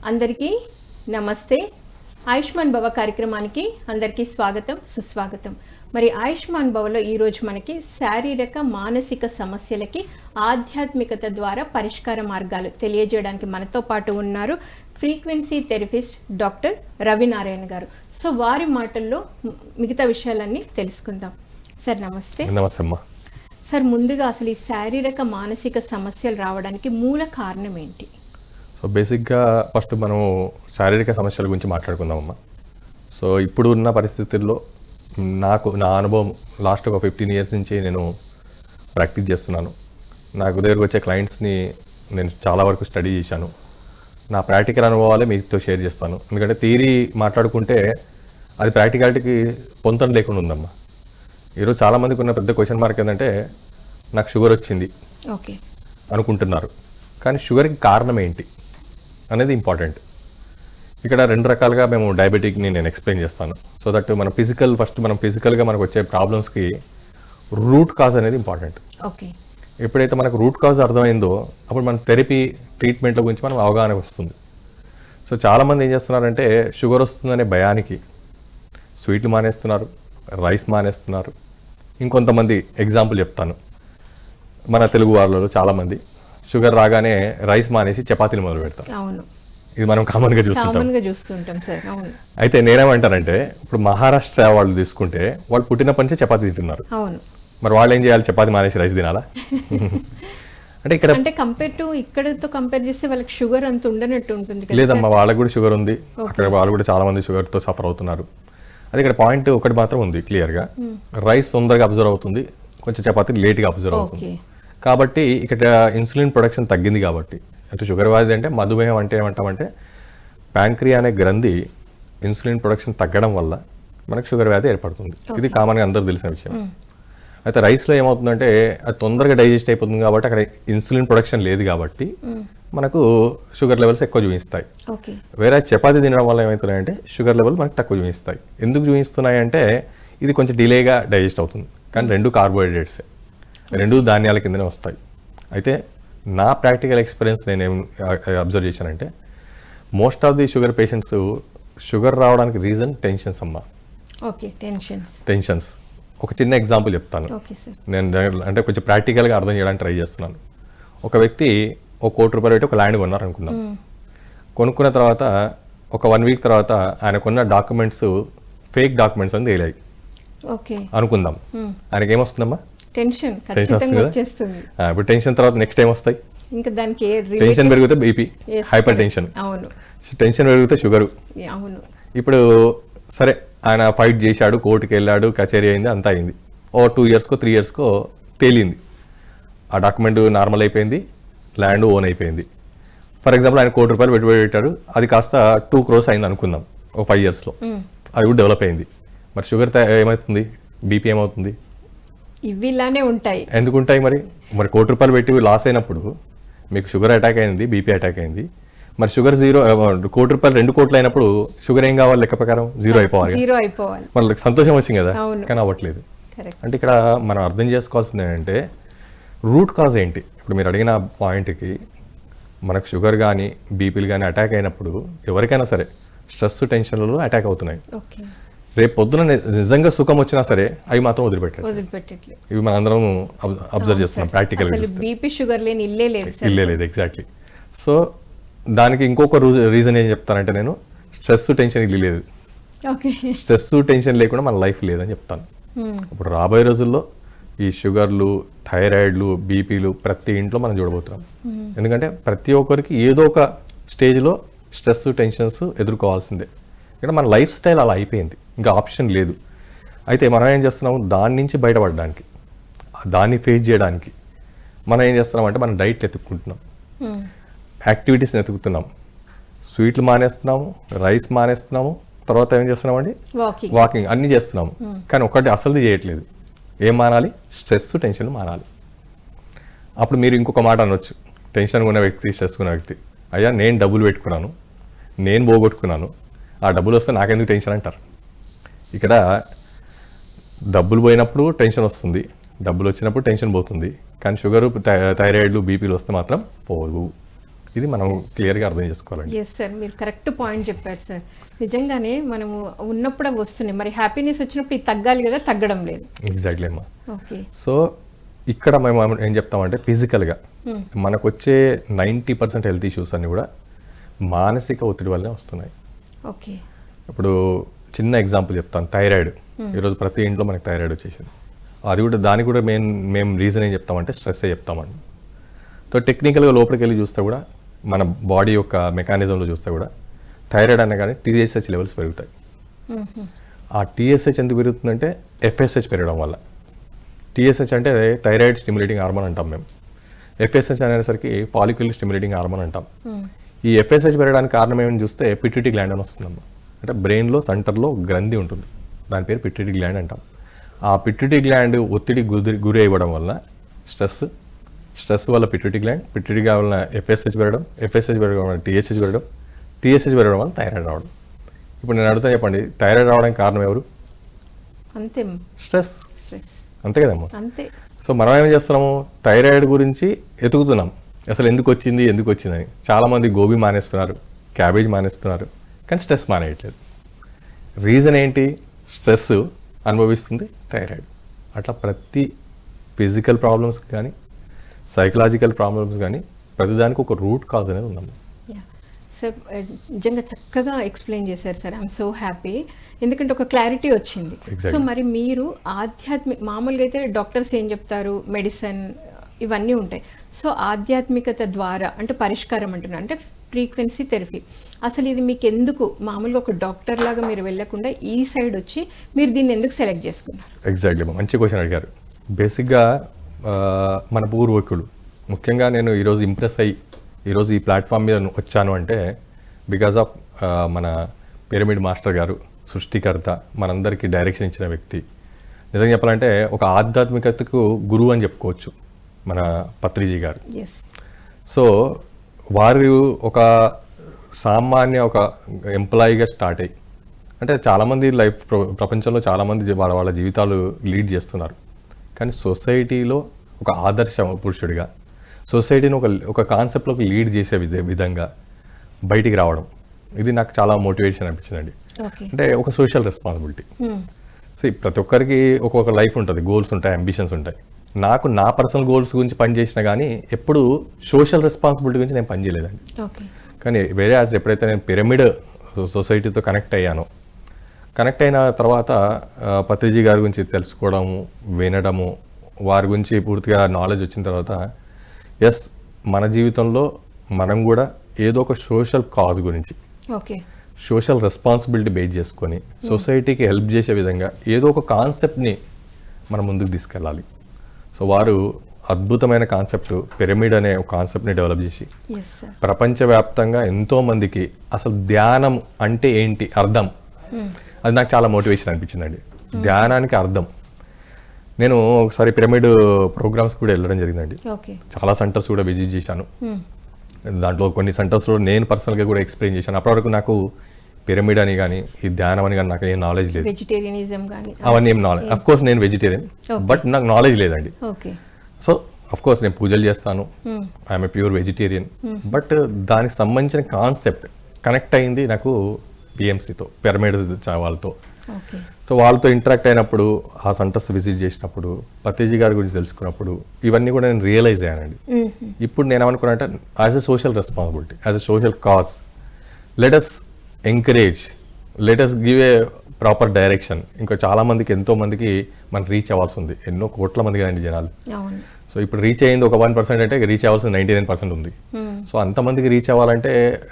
అందరికీ నమస్తే. ఆయుష్మాన్ భవ కార్యక్రమానికి అందరికీ స్వాగతం, సుస్వాగతం. మరి ఆయుష్మాన్ భవలో ఈరోజు మనకి శారీరక మానసిక సమస్యలకి ఆధ్యాత్మికత ద్వారా పరిష్కార మార్గాలు తెలియజేయడానికి మనతో పాటు ఉన్నారు ఫ్రీక్వెన్సీ థెరపిస్ట్ డాక్టర్ రవినారాయణ గారు. సో వారి మాటల్లో మిగతా విషయాలన్నీ తెలుసుకుందాం. సార్ నమస్తే. నమస్తే అమ్మా. సార్, ముందుగా అసలు ఈ శారీరక మానసిక సమస్యలు రావడానికి మూల కారణం ఏంటి? సో బేసిక్గా ఫస్ట్ మనం శారీరక సమస్యల గురించి మాట్లాడుకుందామమ్మా. సో ఇప్పుడు ఉన్న పరిస్థితుల్లో నా అనుభవం లాస్ట్ ఒక 15 years నుంచి నేను ప్రాక్టీస్ చేస్తున్నాను. నాకు దగ్గరకు వచ్చే క్లయింట్స్ని నేను చాలా వరకు స్టడీ చేశాను. నా ప్రాక్టికల్ అనుభవాలే మీతో షేర్ చేస్తాను. ఎందుకంటే థియరీ మాట్లాడుకుంటే అది ప్రాక్టికాలిటీకి పొంతన లేకుండా ఉందమ్మా. ఈరోజు చాలామందికి ఉన్న పెద్ద క్వశ్చన్ మార్క్ ఏంటంటే నాకు షుగర్ వచ్చింది ఓకే అనుకుంటున్నారు, కానీ షుగర్కి కారణం ఏంటి అనేది ఇంపార్టెంట్. ఇక్కడ 2 రకాలుగా మేము డయాబెటిక్ని నేను ఎక్స్ప్లెయిన్ చేస్తాను. సో దట్ మనం ఫిజికల్గా మనకు వచ్చే ప్రాబ్లమ్స్కి రూట్ కాజ్ అనేది ఇంపార్టెంట్. ఓకే ఎప్పుడైతే మనకు రూట్ కాజ్ అర్థమైందో అప్పుడు మన థెరపీ ట్రీట్మెంట్ల గురించి మనం అవగాహన వస్తుంది. సో చాలామంది ఏం చేస్తున్నారంటే షుగర్ వస్తుందనే భయానికి స్వీట్లు మానేస్తున్నారు, రైస్ మానేస్తున్నారు. ఇంకొంతమంది ఎగ్జాంపుల్ చెప్తాను. మన తెలుగు వాళ్ళలో చాలామంది షుగర్ రాగానే రైస్ మానేసి చపాతీలు మొదలు పెడతారు. అవును, ఇది మనం కామన్గా చూస్తుంటాం సార్. అవును. అయితే నేనేమంటానంటే ఇప్పుడు మహారాష్ట్ర వాళ్ళు తీసుకుంటే వాళ్ళు పుట్టినప్పటి నుంచే చపాతీ తింటున్నారు. అవును. మరి వాళ్ళు ఏం చేయాలి? చపాతీ మానేసి రైస్ తినాలా? అంటే ఇక్కడ ఇక్కడతో కంపేర్ చేస్తే వాళ్ళకి షుగర్ అంత ఉండనట్టు ఉంటుంది కదా? లేదమ్మా, వాళ్ళకి కూడా షుగర్ ఉంది. అక్కడ వాళ్ళు కూడా చాలా మంది షుగర్తో సఫర్ అవుతున్నారు. అది ఇక్కడ పాయింట్ ఒకటి మాత్రం ఉంది క్లియర్గా. రైస్ తొందరగా అబ్జర్వ్ అవుతుంది, కొంచెం చపాతీ లేట్గా అబ్జర్వ్ అవుతుంది. కాబట్టి ఇక్కడ ఇన్సులిన్ ప్రొడక్షన్ తగ్గింది. కాబట్టి అంటే షుగర్ వ్యాధి అంటే మధుమేహం అంటే ఏమంటామంటే ప్యాంక్రియా అనే గ్రంథి ఇన్సులిన్ ప్రొడక్షన్ తగ్గడం వల్ల మనకు షుగర్ వ్యాధి ఏర్పడుతుంది. ఇది కామన్గా అందరూ తెలిసిన విషయం. అయితే రైస్లో ఏమవుతుందంటే అది తొందరగా డైజెస్ట్ అయిపోతుంది కాబట్టి అక్కడ ఇన్సులిన్ ప్రొడక్షన్ లేదు కాబట్టి మనకు షుగర్ లెవెల్స్ ఎక్కువ చూపిస్తాయి. వేరే చపాతీ తినడం వల్ల ఏమవుతున్నాయంటే షుగర్ లెవెల్ మనకు తక్కువ చూపిస్తాయి. ఎందుకు చూపిస్తున్నాయి అంటే ఇది కొంచెం డిలేగా డైజెస్ట్ అవుతుంది, కానీ 2 కార్బోహైడ్రేట్సే, 2 ధాన్యాల కిందనే వస్తాయి. అయితే నా ప్రాక్టికల్ ఎక్స్పీరియన్స్ నేనేం అబ్జర్వ్ చేశానంటే most of the sugar patients sugar రావడానికి రీజన్ టెన్షన్స్ అమ్మా. టెన్షన్స్. ఒక చిన్న ఎగ్జాంపుల్ చెప్తాను. నేను అంటే కొంచెం ప్రాక్టికల్గా అర్థం చేయడానికి ట్రై చేస్తున్నాను. ఒక వ్యక్తి ₹1 కోటి పెట్టి ఒక ల్యాండ్ కొన్నారు అనుకుందాం. కొనుక్కున్న తర్వాత ఒక 1 week తర్వాత ఆయనకున్న డాక్యుమెంట్స్ ఫేక్ డాక్యుమెంట్స్ అని తేలాయి అనుకుందాం. ఆయనకి ఏమొస్తుందమ్మా? టెన్షన్ వస్తుంది కదా. ఇప్పుడు టెన్షన్ తర్వాత నెక్స్ట్ ఏం వస్తాయి? టెన్షన్ పెరిగితే బీపీ, హైపర్ టెన్షన్. టెన్షన్ పెరిగితే షుగరు. ఇప్పుడు సరే ఆయన ఫైట్ చేశాడు, కోర్టుకి వెళ్ళాడు, కచేరీ అయింది, అంతా అయింది. 2 yearsకో 3 yearsకో తేలింది, ఆ డాక్యుమెంట్ నార్మల్ అయిపోయింది, ల్యాండ్ ఓన్ అయిపోయింది. ఫర్ ఎగ్జాంపుల్ ఆయన ₹1 కోటి పెట్టుబడి పెట్టాడు, అది కాస్త 2 crores అయింది అనుకుందాం ఒక 5 yearsలో. అది కూడా డెవలప్ అయింది. మరి షుగర్ ఏమవుతుంది? బీపీ ఏమవుతుంది? ఇవి ఇలానే ఉంటాయి. ఎందుకు ఉంటాయి? మరి ₹1 కోటి పెట్టి లాస్ అయినప్పుడు మీకు షుగర్ అటాక్ అయింది, బీపీ అటాక్ అయింది. మరి షుగర్ 0, ₹1 కోటి 2 కోట్లు అయినప్పుడు షుగర్ ఏం కావాలి? లెక్క ప్రకారం 0 అయిపోవాలి. వాళ్ళకి సంతోషం వచ్చింది కదా, కానీ అవ్వట్లేదు. అంటే ఇక్కడ మనం అర్థం చేసుకోవాల్సింది ఏంటంటే రూట్ కాజ్ ఏంటి. ఇప్పుడు మీరు అడిగిన పాయింట్కి మనకు షుగర్ కానీ బీపీలు కానీ అటాక్ అయినప్పుడు ఎవరికైనా సరే స్ట్రెస్ టెన్షన్లలో అటాక్ అవుతున్నాయి. రేపు పొద్దున నిజంగా సుఖం వచ్చినా సరే అవి మాత్రం వదిలిపెట్టట్లేదు. ఇవి మనం అందరం అబ్జర్వ్ చేస్తున్నాం ప్రాక్టికల్. ఇల్లే లేదు. ఎగ్జాక్ట్లీ. సో దానికి ఇంకొక రీజన్ ఏం చెప్తానంటే నేను స్ట్రెస్ టెన్షన్ ఇల్లు లేదు. స్ట్రెస్ టెన్షన్ లేకుండా మన లైఫ్ లేదని చెప్తాను. ఇప్పుడు రాబోయే రోజుల్లో ఈ షుగర్లు, థైరాయిడ్లు, బీపీలు ప్రతి ఇంట్లో మనం చూడబోతున్నాం. ఎందుకంటే ప్రతి ఒక్కరికి ఏదో ఒక స్టేజ్లో స్ట్రెస్ టెన్షన్స్ ఎదుర్కోవాల్సిందే. ఇక్కడ మన లైఫ్ స్టైల్ అలా అయిపోయింది, ఇంకా ఆప్షన్ లేదు. అయితే మనం ఏం చేస్తున్నాము? దాని నుంచి బయటపడడానికి, దాన్ని ఫేస్ చేయడానికి మనం ఏం చేస్తున్నామంటే మనం డైట్ ఎత్తుక్కుంటున్నాం, యాక్టివిటీస్ని ఎత్తుకుతున్నాం. స్వీట్లు మానేస్తున్నాము, రైస్ మానేస్తున్నాము, తర్వాత ఏం చేస్తున్నామండి? వాకింగ్ అన్నీ చేస్తున్నాము. కానీ ఒకటి అసలుది చేయట్లేదు. ఏం మానాలి? స్ట్రెస్ టెన్షన్ మానాలి. అప్పుడు మీరు ఇంకొక మాట అనొచ్చు, టెన్షన్ ఉన్న వ్యక్తి, స్ట్రెస్ ఉన్న వ్యక్తి, అయ్యా నేను డబ్బులు పెట్టుకున్నాను, నేను పోగొట్టుకున్నాను, ఆ డబ్బులు వస్తే నాకెందుకు టెన్షన్ అంటారు. ఇక్కడ డబ్బులు పోయినప్పుడు టెన్షన్ వస్తుంది, డబ్బులు వచ్చినప్పుడు టెన్షన్ పోతుంది. కానీ షుగరు, థైరాయిడ్లు, బీపీలు వస్తే మాత్రం పోవు. ఇది మనం క్లియర్గా అర్థం చేసుకోవాలండి. ఎస్ సార్, మీరు కరెక్ట్ పాయింట్ చెప్పారు సార్. నిజంగానే మనము ఉన్నప్పుడు అవి వస్తున్నాయి, మరి హ్యాపీనెస్ వచ్చినప్పుడు ఇది తగ్గాలి కదా, తగ్గడం లేదు. ఎగ్జాక్ట్లీ అమ్మా. ఓకే. సో ఇక్కడ మేము ఏం చెప్తామంటే ఫిజికల్గా మనకు వచ్చే 90% హెల్త్ ఇష్యూస్ అన్నీ కూడా మానసిక ఒత్తిడి వల్లనే వస్తున్నాయి. ఓకే. ఇప్పుడు చిన్న ఎగ్జాంపుల్ చెప్తాను, థైరాయిడ్. ఈరోజు ప్రతి ఇంట్లో మనకి థైరాయిడ్ వచ్చేసింది. అది కూడా దానికి కూడా మేము రీజన్ ఏం చెప్తామంటే స్ట్రెస్సే చెప్తామండి. సో టెక్నికల్గా లోపలికి వెళ్ళి చూస్తే కూడా మన బాడీ యొక్క మెకానిజంలో చూస్తే కూడా థైరాయిడ్ అన్న కానీ TSH లెవెల్స్ పెరుగుతాయి. ఆ TSH ఎందుకు పెరుగుతుందంటే FSH పెరగడం వల్ల. TSH అంటే థైరాయిడ్ స్టిమ్యులేటింగ్ హార్మోన్ అంటాం మేము. FSH అనేసరికి ఫాలిక్యులర్ స్టిమ్యులేటింగ్ హార్మోన్ అంటాం. ఈ FSH పెరగడానికి కారణం ఏమని చూస్తే పిట్యూటరీ గ్లాండ్ అని వస్తుందమ్మా. అంటే బ్రెయిన్లో సెంటర్లో గ్రంథి ఉంటుంది, దాని పేరు పిట్యూటరీ గ్లాండ్ అంటాం. ఆ పిట్యూటరీ గ్లాండ్ ఒత్తిడి గురి అవ్వడం వల్ల స్ట్రెస్ వల్ల పిట్యూటరీ గ్లాండ్ వల్ల FSH పెరగడం, FSH పెరగడం వల్ల TSH పెరగడం, TSH పెరగడం వల్ల థైరాయిడ్ రావడం. ఇప్పుడు నేను అడుగుతా చెప్పండి, థైరాయిడ్ రావడానికి కారణం ఎవరు? అంతే, స్ట్రెస్. అంతే కదమ్మా. అంతే. సో మనం ఏం చేస్తున్నాము, థైరాయిడ్ గురించి ఎతుకుతున్నాం, అసలు ఎందుకు వచ్చిందని. చాలామంది గోబీ మానేస్తున్నారు, క్యాబేజ్ మానేస్తున్నారు, కానీ స్ట్రెస్ మానేయట్లేదు. రీజన్ ఏంటి? స్ట్రెస్ అనుభవిస్తుంది థైరాయిడ్. అట్లా ప్రతి ఫిజికల్ ప్రాబ్లమ్స్ కానీ సైకలాజికల్ ప్రాబ్లమ్స్ కానీ ప్రతిదానికి ఒక రూట్ కాజ్ అనేది ఉందమ్మా. సార్ నిజంగా చక్కగా ఎక్స్ప్లెయిన్ చేశారు సార్. ఐఎమ్ సో హ్యాపీ, ఎందుకంటే ఒక క్లారిటీ వచ్చింది. సో మరి మీరు మామూలుగా అయితే డాక్టర్స్ ఏం చెప్తారు, మెడిసిన్ ఇవన్నీ ఉంటాయి. సో ఆధ్యాత్మికత ద్వారా అంటే పరిష్కారం అంటున్నారు, అంటే ఫ్రీక్వెన్సీ థెరపీ. అసలు ఇది మీకు ఎందుకు మామూలుగా ఒక డాక్టర్ లాగా మీరు వెళ్ళకుండా ఈ సైడ్ వచ్చి మీరు దీన్ని ఎందుకు సెలెక్ట్ చేసుకున్నారు? ఎగ్జాక్ట్లీ, మంచి క్వశ్చన్ అడిగారు. బేసిక్గా మన పూర్వీకులు, ముఖ్యంగా నేను ఈరోజు ఇంప్రెస్ అయ్యి ఈరోజు ఈ ప్లాట్ఫామ్ మీద వచ్చాను అంటే బికాజ్ ఆఫ్ మన పిరమిడ్ మాస్టర్ గారు, సృష్టికర్త, మనందరికీ డైరెక్షన్ ఇచ్చిన వ్యక్తి. నిజంగా చెప్పాలంటే ఒక ఆధ్యాత్మికతకు గురువు అని చెప్పుకోవచ్చు మన పత్రిజీ గారు. సో వారు ఒక సామాన్య ఒక ఎంప్లాయీగా స్టార్ట్ అయ్యి, అంటే చాలామంది ప్రపంచంలో చాలామంది వాళ్ళ జీవితాలు లీడ్ చేస్తున్నారు, కానీ సొసైటీలో ఒక ఆదర్శ పురుషుడిగా సొసైటీని ఒక కాన్సెప్ట్లోకి లీడ్ చేసే విధంగా బయటికి రావడం, ఇది నాకు చాలా మోటివేషన్ అనిపించిందండి. అంటే ఒక సోషల్ రెస్పాన్సిబిలిటీ. ప్రతి ఒక్కరికి ఒక్కొక్క లైఫ్ ఉంటుంది, గోల్స్ ఉంటాయి, అంబిషన్స్ ఉంటాయి. నాకు నా పర్సనల్ గోల్స్ గురించి పనిచేసినా కానీ ఎప్పుడు సోషల్ రెస్పాన్సిబిలిటీ గురించి నేను పనిచేయలేదండి. కానీ వేరే ఎప్పుడైతే నేను పిరమిడ్ సొసైటీతో కనెక్ట్ అయిన తర్వాత పత్రిజీ గారి గురించి తెలుసుకోవడము, వినడము, వారి గురించి పూర్తిగా నాలెడ్జ్ వచ్చిన తర్వాత ఎస్, మన జీవితంలో మనం కూడా ఏదో ఒక సోషల్ కాజ్ గురించి, సోషల్ రెస్పాన్సిబిలిటీ బేస్ చేసుకొని సొసైటీకి హెల్ప్ చేసే విధంగా ఏదో ఒక కాన్సెప్ట్ని మనం ముందుకు తీసుకెళ్ళాలి. సో వారు అద్భుతమైన కాన్సెప్ట్ పిరమిడ్ అనే ఒక కాన్సెప్ట్ని డెవలప్ చేసి ప్రపంచవ్యాప్తంగా ఎంతోమందికి అసలు ధ్యానం అంటే ఏంటి అర్థం, అది నాకు చాలా మోటివేషన్ అనిపించిందండి. ధ్యానానికి అర్థం. నేను ఒకసారి పిరమిడ్ ప్రోగ్రామ్స్ కూడా వెళ్ళడం జరిగిందండి. చాలా సెంటర్స్ కూడా విజిట్ చేశాను. దాంట్లో కొన్ని సెంటర్స్లో నేను పర్సనల్గా కూడా ఎక్స్ప్లెయిన్ చేశాను. అప్పటివరకు నాకు పిరమిడ్ అని కానీ ఈ ధ్యానం అని కానీ నాకు ఏం నాలెడ్జ్ లేదు, అవన్నీ ఏం నాలెడ్జ్. అఫ్ కోర్స్ నేను వెజిటేరియన్, బట్ నాకు నాలెడ్జ్ లేదండి. సో అఫ్ కోర్స్ నేను పూజలు చేస్తాను, I'm a pure vegetarian, but దానికి సంబంధించిన కాన్సెప్ట్ కనెక్ట్ అయింది నాకు పిఎంసితో, పిరమిడ్ వాళ్ళతో. సో వాళ్ళతో ఇంటరాక్ట్ అయినప్పుడు, ఆ సెంటర్స్ విజిట్ చేసినప్పుడు, పత్రిజీ గారి గురించి తెలుసుకున్నప్పుడు ఇవన్నీ కూడా నేను రియలైజ్ అయ్యానండి. ఇప్పుడు నేను ఏమనుకున్నా అంటే as a social responsibility, as a social cause, let us encourage, let us give a proper direction. ఇంకా చాలా మందికి, ఎంతో మందికి మనం రీచ్ అవ్వాల్సి ఉంది. ఎన్నో కోట్ల మంది కదండి జనాలు. సో ఇప్పుడు రీచ్ అయ్యింది ఒక 1% అంటే రీచ్ అవ్వాల్సిన 99% ఉంది. సో అంతమందికి రీచ్ అవ్వాలంటే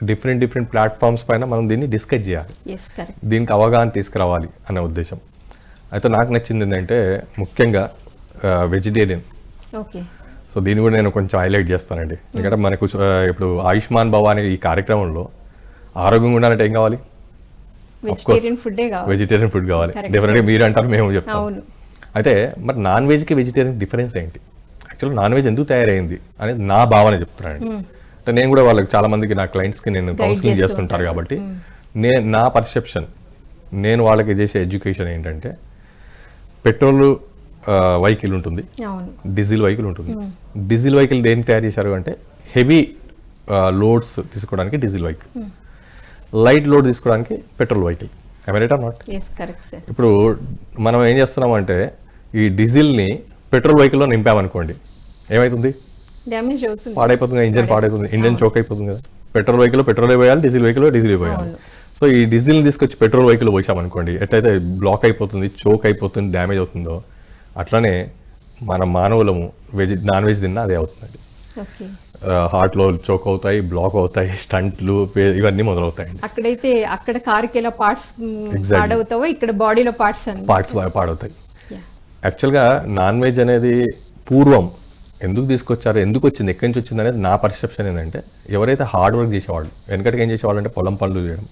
డిఫరెంట్ ప్లాట్ఫామ్స్ పైన మనం దీన్ని డిస్కస్ చేయాలి, దీనికి అవగాహన తీసుకురావాలి అనే ఉద్దేశం. అయితే నాకు నచ్చింది ఏంటంటే ముఖ్యంగా వెజిటేరియన్. సో దీన్ని కూడా నేను కొంచెం హైలైట్ చేస్తానండి. ఎందుకంటే మనకు ఇప్పుడు ఆయుష్మాన్ భవ అనే ఈ కార్యక్రమంలో ఆరోగ్యంగా ఉండాలంటే ఏం కావాలి? వెజిటేరియన్ ఫుడ్ కావాలి. డెఫినెట్గా మీరు అంటారు, మేము చెప్తాం. అయితే మరి నాన్ వెజ్కి వెజిటేరియన్ డిఫరెన్స్ ఏంటి, యాక్చువల్గా నాన్ వెజ్ ఎందుకు తయారైంది అనేది నా భావన చెప్తున్నాను. అంటే నేను కూడా వాళ్ళకి చాలా మందికి, నా క్లయింట్స్కి నేను కౌన్సిలింగ్ చేస్తుంటారు కాబట్టి నా పర్సెప్షన్, నేను వాళ్ళకి చేసే ఎడ్యుకేషన్ ఏంటంటే పెట్రోల్ వెహికల్ ఉంటుంది, డీజిల్ వెహికల్ ఉంటుంది. డీజిల్ వెహికల్ దేనికి తయారు చేశారు అంటే హెవీ లోడ్స్ తీసుకోవడానికి డీజిల్ వెహికల్, లైట్ లోడ్ తీసుకోవడానికి petrol vehicle. Right are not? ఇప్పుడు మనం ఏం చేస్తున్నామంటే ఈ డీజిల్ని పెట్రోల్ వెహికల్లో నింపామనుకోండి, ఏమవుతుంది? డ్యామేజ్ అవుతుంది, పాడైపోతుంది, ఇంజన్ పాడైపోతుంది, ఇంజన్ చోక్ అయిపోతుంది కదా. పెట్రోల్ వెహికల్ పెట్రోల్ పోయాలి, డీజిల్ వెహికల్ డీజిల్ పోయాలి. సో ఈ డీజిల్ని తీసుకొచ్చి పెట్రోల్ వెహికల్ పోసామనుకోండి, ఎట్లయితే బ్లాక్ అయిపోతుంది, చోక్ అయిపోతుంది, డ్యామేజ్ అవుతుందో అట్లనే మన మానవులము నాన్ వెజ్ తిన్నా అదే అవుతుందండి. హార్ట్లో చోక్ అవుతాయి, బ్లాక్ అవుతాయి, స్టంట్లు ఇవన్నీ మొదలవుతాయండి. అక్కడైతే అక్కడ కార్కి ఎలా పార్ట్స్ పాడవుతావో ఇక్కడ బాడీలో పార్ట్స్ పాడవుతాయి. యాక్చువల్గా నాన్ వెజ్ అనేది పూర్వం ఎందుకు తీసుకొచ్చారు, ఎందుకు వచ్చింది, ఎక్కడి నుంచి వచ్చింది అనేది నా పర్సెప్షన్ ఏంటంటే, ఎవరైతే హార్డ్ వర్క్ చేసేవాళ్ళు, వెనకటికి ఏం చేసేవాళ్ళు అంటే పొలం పనులు చేయడం.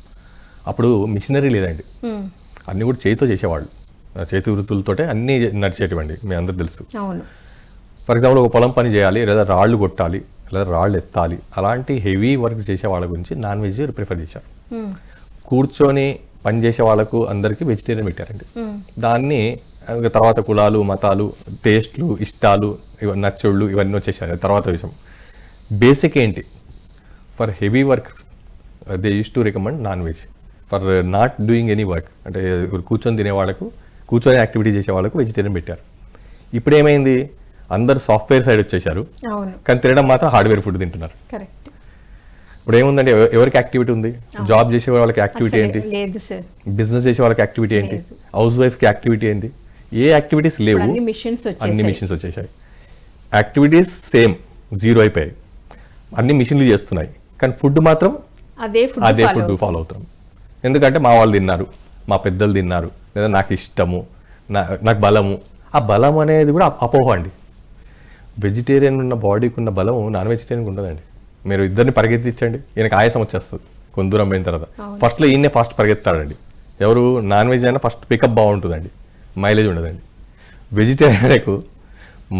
అప్పుడు మిషనరీ లేదండి, అన్నీ కూడా చేతితో చేసేవాళ్ళు, చేతి వృత్తులతోటే అన్నీ నడిచేటివండి, మీ అందరూ తెలుసు. ఫర్ ఎగ్జాంపుల్ ఒక పొలం పని చేయాలి, లేదా రాళ్ళు కొట్టాలి, లేదా రాళ్ళు ఎత్తాలి, అలాంటి హెవీ వర్క్ చేసే వాళ్ళ గురించి నాన్ వెజ్ ప్రిఫర్ చేశారు. కూర్చొని పని చేసే వాళ్ళకు అందరికీ వెజిటేరియన్ పెట్టారండి. దాన్ని తర్వాత కులాలు, మతాలు, టేస్ట్లు, ఇష్టాలు, నచ్చుళ్ళు ఇవన్నీ వచ్చేసాయి తర్వాత విషయం. బేసిక్ ఏంటి, for heavy work they use to recommend non veg, for not doing any work అంటే కూర్చొని తినే వాళ్ళకు, కూర్చొని యాక్టివిటీ చేసే వాళ్ళకు వెజిటేరియన్ పెట్టారు. ఇప్పుడు ఏమైంది, అందరు సాఫ్ట్వేర్ సైడ్ వచ్చేసారు, కానీ తినడం మాత్రం హార్డ్వేర్ ఫుడ్ తింటున్నారు. ఇప్పుడు ఏముందంటే ఎవరికి యాక్టివిటీ ఉంది? జాబ్ చేసే వాళ్ళకి యాక్టివిటీ ఏంటి? బిజినెస్ చేసే వాళ్ళకి యాక్టివిటీ ఏంటి? హౌస్ వైఫ్కి యాక్టివిటీ ఏంటి? ఏ యాక్టివిటీస్ లేవు, అన్ని మిషన్స్ వచ్చేసాయి. యాక్టివిటీస్ సేమ్ జీరో అయిపోయాయి, అన్ని మిషన్లు చేస్తున్నాయి, కానీ ఫుడ్ మాత్రం అదే ఫుడ్ ఫాలో అవుతాం. ఎందుకంటే మా వాళ్ళు తిన్నారు, మా పెద్దలు తిన్నారు, లేదా నాకు ఇష్టము, నాకు బలము. ఆ బలం అనేది కూడా అపోహ అండి. వెజిటేరియన్ ఉన్న బాడీకి ఉన్న బలము నాన్ వెజిటేరియన్కి ఉండదండి. మీరు ఇద్దరిని పరిగెత్తించండి, ఈయనకి ఆయాసం వచ్చేస్తుంది కొంత దూరం పోయిన తర్వాత. ఫస్ట్లో ఈయనే ఫాస్ట్ పరిగెత్తాడండి. ఎవరు? నాన్ వెజ్ అయినా ఫస్ట్ పికప్ బాగుంటుందండి, మైలేజ్ ఉండదండి. వెజిటేరియన్కు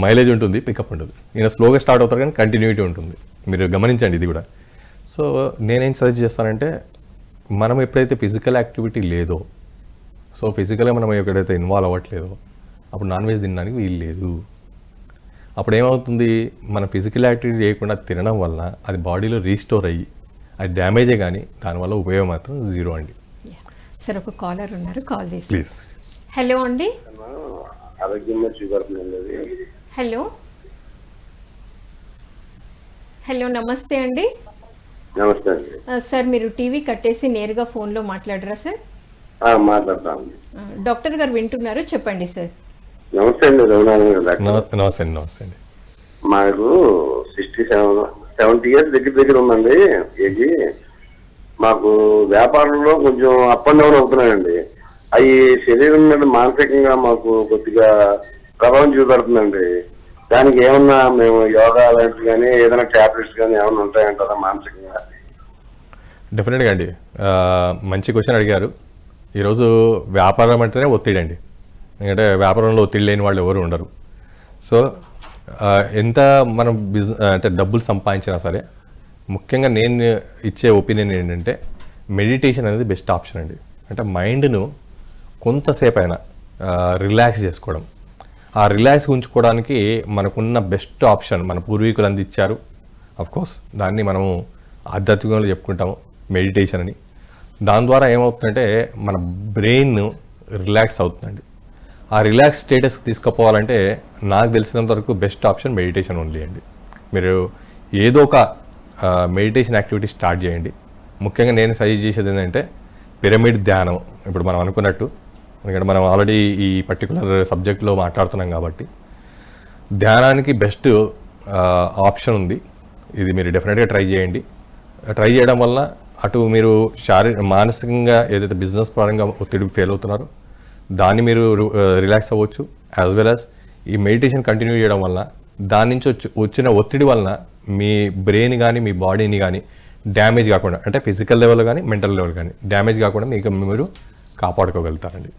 మైలేజ్ ఉంటుంది, పికప్ ఉంటుంది. ఈయన స్లోగా స్టార్ట్ అవుతారు కానీ కంటిన్యూటీ ఉంటుంది. మీరు గమనించండి ఇది కూడా. సో నేనేం సజెస్ట్ చేస్తానంటే, మనం ఎప్పుడైతే ఫిజికల్ యాక్టివిటీ లేదో, సో ఫిజికల్గా మనం ఎక్కడైతే ఇన్వాల్వ్ అవ్వట్లేదో, అప్పుడు నాన్ వెజ్ తినడానికి వీలు లేదు. అప్పుడు ఏమవుతుంది, మనం ఫిజికల్ యాక్టివిటీ చేయకుండా తినడం వల్ల అది బాడీలో రీస్టోర్ అయ్యి అది డ్యామేజే, కానీ దానివల్ల ఉపయోగం మాత్రం జీరో అండి. సార్ ఒక కాలర్ ఉన్నారు, కాల్ చేసి. ప్లీజ్. హలో అండి. హలో హలో నమస్తే అండి. నమస్తే సార్, మీరు టీవీ కట్టేసి నేరుగా ఫోన్లో మాట్లాడరా సార్? మాట్లాడతాను. డాక్టర్ గారు వింటున్నారు, చెప్పండి సార్. నమస్తే అండి. నమస్తే అండి. మాకు 70 ఇయర్స్ దగ్గర ఉందండి ఏజీ. మాకు వ్యాపారంలో కొంచెం అప్ అండ్ డౌన్ అవుతున్నాయండి. అవి శరీరం మీద మానసికంగా మాకు కొద్దిగా ప్రభావం చూపెడుతుందండి. దానికి ఏమన్నా మేము యోగా లాంటివి కానీ ఏదైనా టాబ్లెట్స్ కానీ ఏమైనా ఉంటాయంటారా మానసికంగా? డెఫినెట్గా అండి, మంచి క్వశ్చన్ అడిగారు. ఈరోజు వ్యాపారం అంటేనే ఒత్తిడి అండి, ఎందుకంటే వ్యాపారంలో ఒత్తిడి లేని వాళ్ళు ఎవరు ఉండరు. సో ఎంత మనం అంటే డబ్బులు సంపాదించినా సరే, ముఖ్యంగా నేను ఇచ్చే ఒపీనియన్ ఏంటంటే మెడిటేషన్ అనేది బెస్ట్ ఆప్షన్ అండి. అంటే మైండ్ను కొంతసేపు అయినా రిలాక్స్ చేసుకోవడం, ఆ రిలాక్స్ ఉంచుకోవడానికి మనకున్న బెస్ట్ ఆప్షన్ మన పూర్వీకులు అందించారు. అఫ్కోర్స్ దాన్ని మనము ఆధ్యాత్మికంలో చెప్పుకుంటాము మెడిటేషన్ అని. దాని ద్వారా ఏమవుతుందంటే మన బ్రెయిన్ రిలాక్స్ అవుతుందండి. ఆ రిలాక్స్ స్టేటస్కి తీసుకుపోవాలంటే నాకు తెలిసినంత వరకు బెస్ట్ ఆప్షన్ మెడిటేషన్ ఉంది అండి. మీరు ఏదో ఒక మెడిటేషన్ యాక్టివిటీ స్టార్ట్ చేయండి. ముఖ్యంగా నేను సజెస్ట్ చేసేది ఏంటంటే పిరమిడ్ ధ్యానం. ఇప్పుడు మనం అనుకున్నట్టు, ఎందుకంటే మనం ఆల్రెడీ ఈ పర్టికులర్ సబ్జెక్ట్లో మాట్లాడుతున్నాం కాబట్టి ధ్యానానికి బెస్ట్ ఆప్షన్ ఉంది. ఇది మీరు డెఫినెట్గా ట్రై చేయండి. ట్రై చేయడం వల్ల అటు మీరు మానసికంగా ఏదైతే బిజినెస్ పరంగా ఒత్తిడి ఫెయిల్ అవుతున్నారో దాన్ని మీరు రిలాక్స్ అవ్వచ్చు. యాజ్ వెల్ యాజ్ ఈ మెడిటేషన్ కంటిన్యూ చేయడం వల్ల దాని నుంచి వచ్చిన ఒత్తిడి వలన మీ బ్రెయిన్ కానీ మీ బాడీని కానీ డ్యామేజ్ కాకుండా, అంటే ఫిజికల్ లెవెల్ కానీ మెంటల్ లెవెల్ కానీ డ్యామేజ్ కాకుండా మీకు మీరు కాపాడుకోగలుగుతారండి.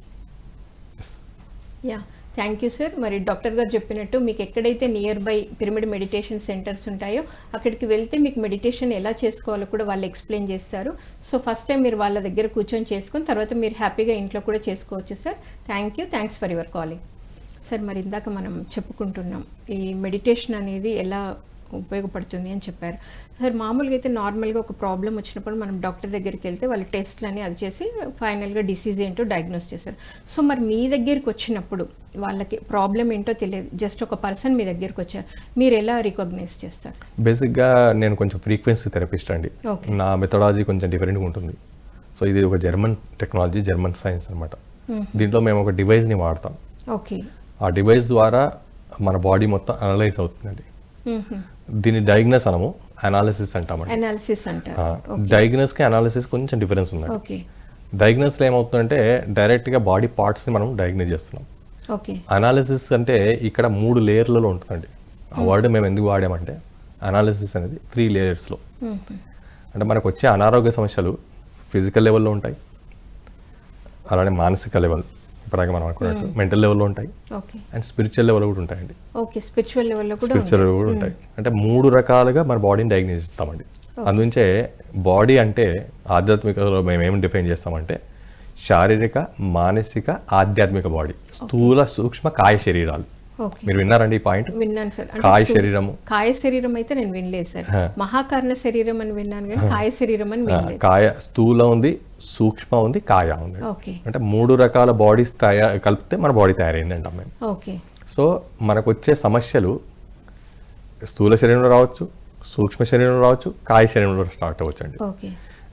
Yeah, thank you sir. మరి డాక్టర్ గారు చెప్పినట్టు మీకు ఎక్కడైతే nearby pyramid meditation centres ఉంటాయో అక్కడికి వెళ్తే మీకు మెడిటేషన్ ఎలా చేసుకోవాలో కూడా వాళ్ళు ఎక్స్ప్లెయిన్ చేస్తారు. సో ఫస్ట్ టైం మీరు వాళ్ళ దగ్గర కూర్చొని చేసుకొని తర్వాత మీరు హ్యాపీగా ఇంట్లో కూడా చేసుకోవచ్చు sir. Thanks for your calling. Sir, మరి ఇందాక మనం చెప్పుకుంటున్నాం ఈ మెడిటేషన్ అనేది ఎలా ఉపయోగపడుతుంది అని చెప్పారు. సార్ మామూలుగా అయితే నార్మల్గా ఒక ప్రాబ్లం వచ్చినప్పుడు మనం డాక్టర్ దగ్గరికి వెళ్తే వాళ్ళు టెస్ట్లు అని అది చేసి ఫైనల్గా డిసీజ్ ఏంటో డయాగ్నోస్ చేశారు. సో మరి మీ దగ్గరికి వచ్చినప్పుడు వాళ్ళకి ప్రాబ్లం ఏంటో తెలియదు, జస్ట్ ఒక పర్సన్ మీ దగ్గరికి వచ్చారు, మీరు ఎలా రికగ్నైజ్ చేస్తారు? బేసిక్గా నేను కొంచెం ఫ్రీక్వెన్సీ థెరపిస్ట్ అండి. నా మెథడాలజీ కొంచెం డిఫరెంట్గా ఉంటుంది. సో ఇది ఒక జర్మన్ టెక్నాలజీ, జర్మన్ సైన్స్ అనమాట. దీంట్లో మేము ఒక డివైస్ని వాడతాం. ఓకే. ఆ డివైస్ ద్వారా మన బాడీ మొత్తం అనలైజ్ అవుతుందండి. దీన్ని డయాగ్నోస్ అనము, అనాలిసిస్ అంటామండి. అనాలిసిస్ అంటారు. డయాగ్నోస్కి అనాలిసిస్ కొంచెం డిఫరెన్స్ ఉంది. ఓకే. డయాగ్నోస్లో ఏమవుతుందంటే డైరెక్ట్గా బాడీ పార్ట్స్ని మనం డయాగ్నోస్ చేస్తున్నాం. ఓకే. అనాలిసిస్ అంటే ఇక్కడ 3 లేయర్లలో ఉంటుందండి. ఆ వర్డ్ మేము ఎందుకు వాడామంటే అనాలిసిస్ అనేది 3 లేయర్స్లో. అంటే మనకు వచ్చే అనారోగ్య సమస్యలు ఫిజికల్ లెవెల్లో ఉంటాయి, అలానే మానసిక లెవెల్, ఇప్పటిదాకా మనం అనుకున్నట్టు మెంటల్ లెవెల్లో ఉంటాయి, అండ్ స్పిరిచువల్ లెవెల్ కూడా ఉంటాయండి. ఓకే. స్పిరిచువల్ లెవెల్లో కూడా ఉంటాయి. అంటే 3 రకాలుగా మన బాడీని డయాగ్నోస్ ఇస్తామండి. అందుంచే బాడీ అంటే ఆధ్యాత్మికలో మేము ఏమి డిఫైన్ చేస్తామంటే శారీరక, మానసిక, ఆధ్యాత్మిక బాడీ, స్థూల, సూక్ష్మ, కాయ శరీరాలు. మీరు విన్నారండి ఈ పాయింట్? విన్నాను సార్. కాయ శరీరము, కాయ శరీరం అయితే నేను వినలేదు సార్. మహాకారణ శరీరం అని విన్నాను కానీ కాయ శరీరం అని వినలేదు. కాయ స్థూల ఉంది, సూక్ష్మ ఉంది, కాయ ఉంది. అంటే 3 రకాల బాడీస్ కలిపితే మన బాడీ తయారైంది అంటాం మేము. ఓకే. సో మనకు వచ్చే సమస్యలు స్థూల శరీరంలో రావచ్చు, సూక్ష్మ శరీరంలో రావచ్చు, కాయ శరీరంలో స్టార్ట్ అవ్వచ్చు అండి.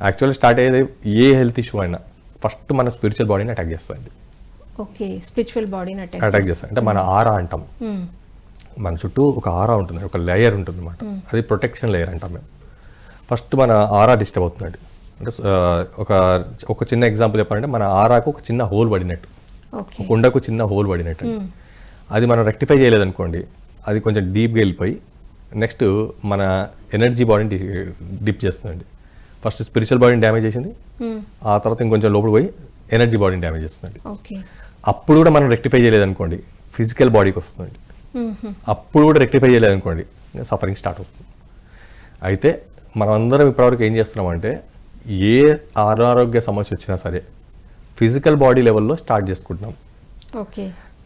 యాక్చువల్లీ స్టార్ట్ అయ్యేది ఏ హెల్త్ ఇష్యూ అయినా ఫస్ట్ మన స్పిరిచువల్ బాడీని అటాక్ చేస్తుంది. ఓకే. స్పిరిచువల్ బాడీని అటాక్ చేస్తాం. అంటే మన ఆరా అంటాం. మన చుట్టూ ఒక ఆరా ఉంటుంది, ఒక లేయర్ ఉంటుంది అనమాట. అది ప్రొటెక్షన్ లేయర్ అంటాం మేము. ఫస్ట్ మన ఆరా డిస్టర్బ్ అవుతుందండి. అంటే ఒక చిన్న ఎగ్జాంపుల్ చెప్పాలంటే మన ఆరాకు ఒక చిన్న హోల్ పడినట్టు, కుండకు చిన్న హోల్ పడినట్టు. అది మనం రెక్టిఫై చేయలేదనుకోండి, అది కొంచెం డీప్గా వెళ్ళిపోయి నెక్స్ట్ మన ఎనర్జీ బాడీని డిప్ చేస్తుందండి. ఫస్ట్ స్పిరిచువల్ బాడీని డ్యామేజ్ చేసింది, ఆ తర్వాత ఇంకొంచెం లోపల పోయి ఎనర్జీ బాడీని డ్యామేజ్ చేస్తుందండి. అప్పుడు కూడా మనం రెక్టిఫై చేయలేదనుకోండి ఫిజికల్ బాడీకి వస్తుందండి. అప్పుడు కూడా రెక్టిఫై చేయలేదనుకోండి సఫరింగ్ స్టార్ట్ అవుతుంది. అయితే మనం అందరం ఇప్పటివరకు ఏం చేస్తున్నామంటే ఏ అనారోగ్య సమస్య వచ్చినా సరే ఫిజికల్ బాడీ లెవెల్లో స్టార్ట్ చేసుకుంటున్నాం.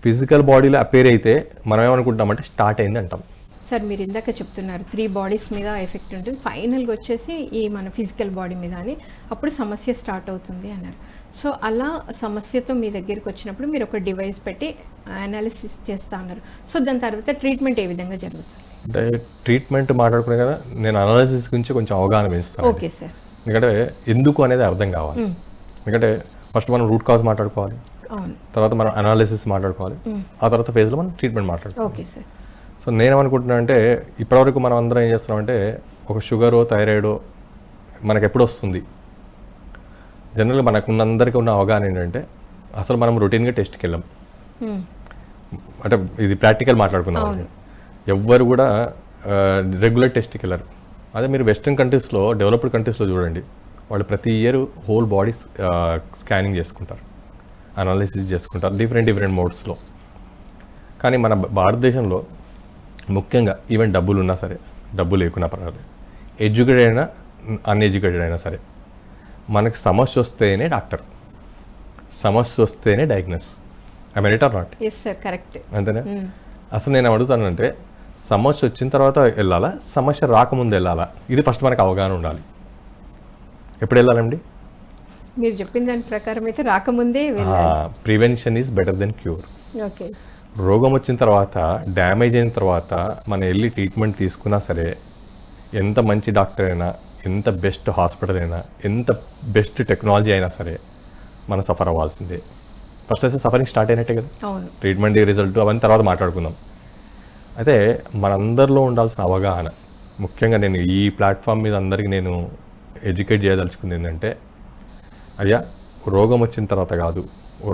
ఫిజికల్ బాడీలో అపేర్ అయితే మనం ఏమనుకుంటామంటే స్టార్ట్ అయింది అంటాం. సార్ మీరు ఇందాక చెప్తున్నారు 3 బాడీస్ మీద ఎఫెక్ట్ ఉంటుంది, ఫైనల్గా వచ్చేసి ఈ మన ఫిజికల్ బాడీ మీద అని, అప్పుడు సమస్య స్టార్ట్ అవుతుంది అన్నారు. సో అలా సమస్యతో మీ దగ్గరికి వచ్చినప్పుడు మీరు ఒక డివైస్ పెట్టి అనాలిసిస్ చేస్తా అన్నారు. సో దాని తర్వాత ట్రీట్మెంట్ ఏ విధంగా జరుగుతుంది? అంటే ట్రీట్మెంట్ మాట్లాడుకునే కదా నేను అనాలిసిస్ గురించి కొంచెం అవగాహన పెంచుతాను. Okay sir. ఎందుకంటే ఎందుకు అనేది అర్థం కావాలి. ఎందుకంటే ఫస్ట్ మనం రూట్ కాజ్ మాట్లాడుకోవాలి, తర్వాత మనం అనాలిసిస్ మాట్లాడుకోవాలి, ఆ తర్వాత ఫేజ్లో మనం ట్రీట్మెంట్ మాట్లాడుకోవాలి. Okay sir. సో నేనేమనుకుంటున్నా అంటే ఇప్పటివరకు మనం అందరం ఏం చేస్తున్నామంటే ఒక షుగరో థైరాయిడో మనకు ఎప్పుడు వస్తుంది, జనరల్గా మనకున్నందరికీ ఉన్న అవగాహన ఏంటంటే అసలు మనం రొటీన్గా టెస్ట్కి వెళ్ళాం. అంటే ఇది ప్రాక్టికల్ మాట్లాడుకున్నాం. ఎవ్వరు కూడా రెగ్యులర్ టెస్ట్కి వెళ్ళరు. అదే మీరు వెస్ట్రన్ కంట్రీస్లో, డెవలప్డ్ కంట్రీస్లో చూడండి, వాళ్ళు ప్రతి ఇయర్ హోల్ బాడీ స్కానింగ్ చేసుకుంటారు, అనాలిసిస్ చేసుకుంటారు డిఫరెంట్ మోడ్స్లో. కానీ మన భారతదేశంలో ముఖ్యంగా ఈవెన్ డబ్బులు ఉన్నా సరే, డబ్బు లేకున్నా పర్వాలేదు, ఎడ్యుకేటెడ్ అయినా అన్ఎడ్యుకేటెడ్ అయినా సరే, మనకు సమస్య వస్తేనే డాక్టర్, సమస్య వస్తేనే diagnose. I mean it or not? Yes sir, correct. అంతేనా? అసలు నేను అడుగుతానంటే సమస్య వచ్చిన తర్వాత వెళ్ళాలా, సమస్య రాకముందు వెళ్ళాలా? ఇది ఫస్ట్ మనకు అవగాహన ఉండాలి. ఎప్పుడు వెళ్ళాలండి? మీరు చెప్పిన దాని ప్రకారం అయితే రాకముందే వెళ్ళాలి. Prevention is better than cure. Okay. రోగం వచ్చిన తర్వాత, డ్యామేజ్ అయిన తర్వాత మనం వెళ్ళి ట్రీట్మెంట్ తీసుకున్నా సరే, ఎంత మంచి డాక్టర్ అయినా, ఎంత బెస్ట్ హాస్పిటల్ అయినా, ఎంత బెస్ట్ టెక్నాలజీ అయినా సరే మనం సఫర్ అవ్వాల్సిందే. ఫస్ట్ అయితే సఫరింగ్ స్టార్ట్ అయినట్టే కదా. ట్రీట్మెంట్ రిజల్ట్ అవన్నీ తర్వాత మాట్లాడుకుందాం. అయితే మనందరిలో ఉండాల్సిన అవగాహన, ముఖ్యంగా నేను ఈ ప్లాట్ఫామ్ మీద అందరికీ నేను ఎడ్యుకేట్ చేయదలుచుకుంది ఏంటంటే, అయ్యా రోగం వచ్చిన తర్వాత కాదు,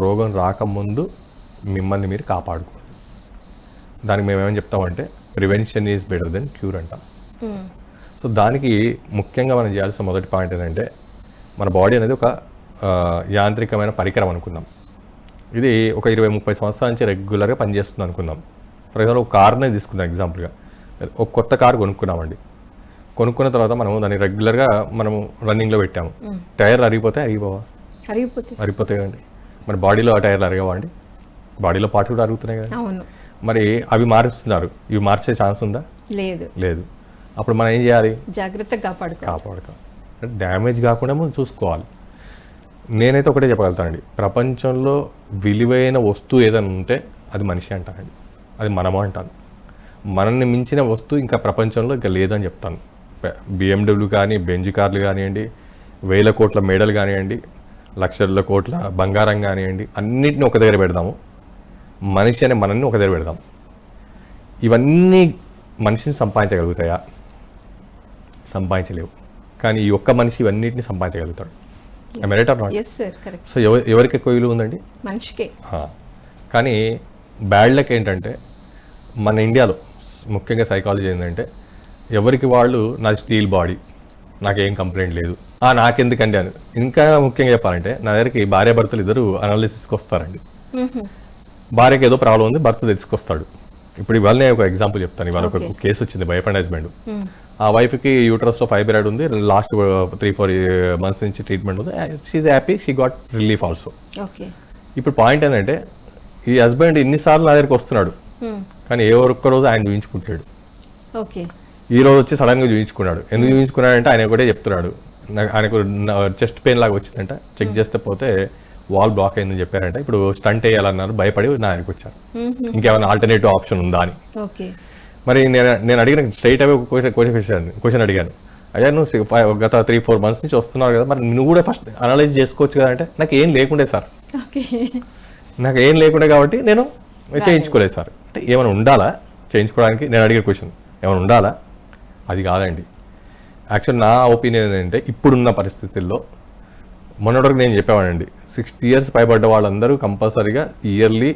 రోగం రాకముందు మిమ్మల్ని మీరు కాపాడుకోవాలి. దానికి మేము ఏమని చెప్తామంటే prevention is better than cure అంటాం. సో దానికి ముఖ్యంగా మనం చేయాల్సిన మొదటి పాయింట్ ఏంటంటే, మన బాడీ అనేది ఒక యాంత్రికమైన పరికరం అనుకుందాం. ఇది ఒక 20-30 సంవత్సరాల నుంచి రెగ్యులర్గా పనిచేస్తుంది అనుకుందాం. ఫర్ ఎగ్జాంపుల్ ఒక కార్నే తీసుకుందాం ఎగ్జాంపుల్గా. ఒక కొత్త కారు కొనుక్కున్నామండి. కొనుక్కున్న తర్వాత మనం దాన్ని రెగ్యులర్గా మనము రన్నింగ్లో పెట్టాము. టైర్లు అరిగిపోవా? అరిగిపోతాయి కదండి. మరి బాడీలో ఆ టైర్లు అరగవా అండి? బాడీలో పార్ట్స్ కూడా అరుగుతున్నాయి కదా. మరి అవి మారుస్తున్నారు, ఇవి మార్చే ఛాన్స్ ఉందా? లేదు. అప్పుడు మనం ఏం చేయాలి? జాగ్రత్తగా అంటే డ్యామేజ్ కాకుండా మనం చూసుకోవాలి. నేనైతే ఒకటే చెప్పగలుగుతానండి, ప్రపంచంలో విలువైన వస్తువు ఏదైనా ఉంటే అది మనిషి అంటానండి, అది మనము అంటాను. మనల్ని మించిన వస్తువు ఇంకా ప్రపంచంలో ఇంకా లేదని చెప్తాను. BMW కానీ, బెంజ్ కార్లు కానివ్వండి, 1000 కోట్ల మేడలు కానివ్వండి, లక్షల కోట్ల బంగారం కానివ్వండి, అన్నిటిని ఒక దగ్గర పెడదాము. మనిషి అనే మనల్ని ఒక దగ్గర పెడదాం. ఇవన్నీ మనిషిని సంపాదించగలుగుతాయా? సంపాదించలేవు. కానీ ఈ ఒక్క మనిషి ఇవన్నిటిని సంపాదించగలుగుతాడు. సో ఎవరికి ఎక్కువ విలువ ఉందండి? మనిషికే. కానీ బ్యాడ్ లక్ ఏంటంటే మన ఇండియాలో ముఖ్యంగా సైకాలజీ ఏంటంటే ఎవరికి వాళ్ళు నా స్టీల్ బాడీ, నాకేం కంప్లైంట్ లేదు, నాకెందుకండి అని. ఇంకా ముఖ్యంగా చెప్పాలంటే నా దగ్గరికి భార్యాభర్తలు ఇద్దరు అనాలిసిస్కి వస్తారండి. భార్యకి ఏదో ప్రాబ్లం ఉంది, భర్త తెలుసుకొస్తాడు. ఇప్పుడు ఇవాళనే ఒక ఎగ్జాంపుల్ చెప్తాను. ఇవాళ ఒక కేసు వచ్చింది, వైఫ్ అండ్ హస్బెండ్. ఆ వైఫ్కి యూటరస్లో ఫైబ్రాయిడ్ ఉంది, లాస్ట్ 3-4 months నుంచి ట్రీట్మెంట్ ఉంది. She's happy, she got relief also. ఇప్పుడు పాయింట్ ఏంటంటే ఈ హస్బెండ్ ఇన్నిసార్లు నా దగ్గరికి వస్తున్నాడు, కానీ ఏ ఒక్క రోజు ఆయన చూపించుకుంటాడు. ఈ రోజు వచ్చి సడన్గా చూపించుకున్నాడు. ఎందుకు చూపించుకున్నాడంటే ఆయన ఒకటే చెప్తున్నాడు, ఆయనకు చెస్ట్ పెయిన్ లాగా వచ్చిందంట, చెక్ చేస్తే పోతే వాల్ బ్లాక్ అయిందని చెప్పారంట. ఇప్పుడు స్టంట్ వేయాలన్నారు, భయపడి నా ఆయనకు వచ్చారు, ఇంకేమైనా ఆల్టర్నేటివ్ ఆప్షన్ ఉందా అని. మరి నేను అడిగిన స్ట్రైట్ అవే క్వశ్చన్ అడిగాను, అయ్యా నువ్వు గత 3-4 months నుంచి వస్తున్నావు కదా, మరి నువ్వు కూడా ఫస్ట్ అనలైజ్ చేసుకోవచ్చు కదా అంటే, నాకు ఏం లేకుండే సార్, నాకు ఏం లేకుండే కాబట్టి నేను చేయించుకోలేదు సార్. అంటే ఏమైనా ఉండాలా చేయించుకోవడానికి? నేను అడిగే క్వశ్చన్ ఏమైనా ఉండాలా? అది కాదండి. యాక్చువల్ నా ఒపీనియన్ ఏంటంటే ఇప్పుడున్న పరిస్థితుల్లో మొన్నటివరకు నేను చెప్పేవాడిని, 60 years పైబడ్డ వాళ్ళందరూ కంపల్సరీగా ఇయర్లీ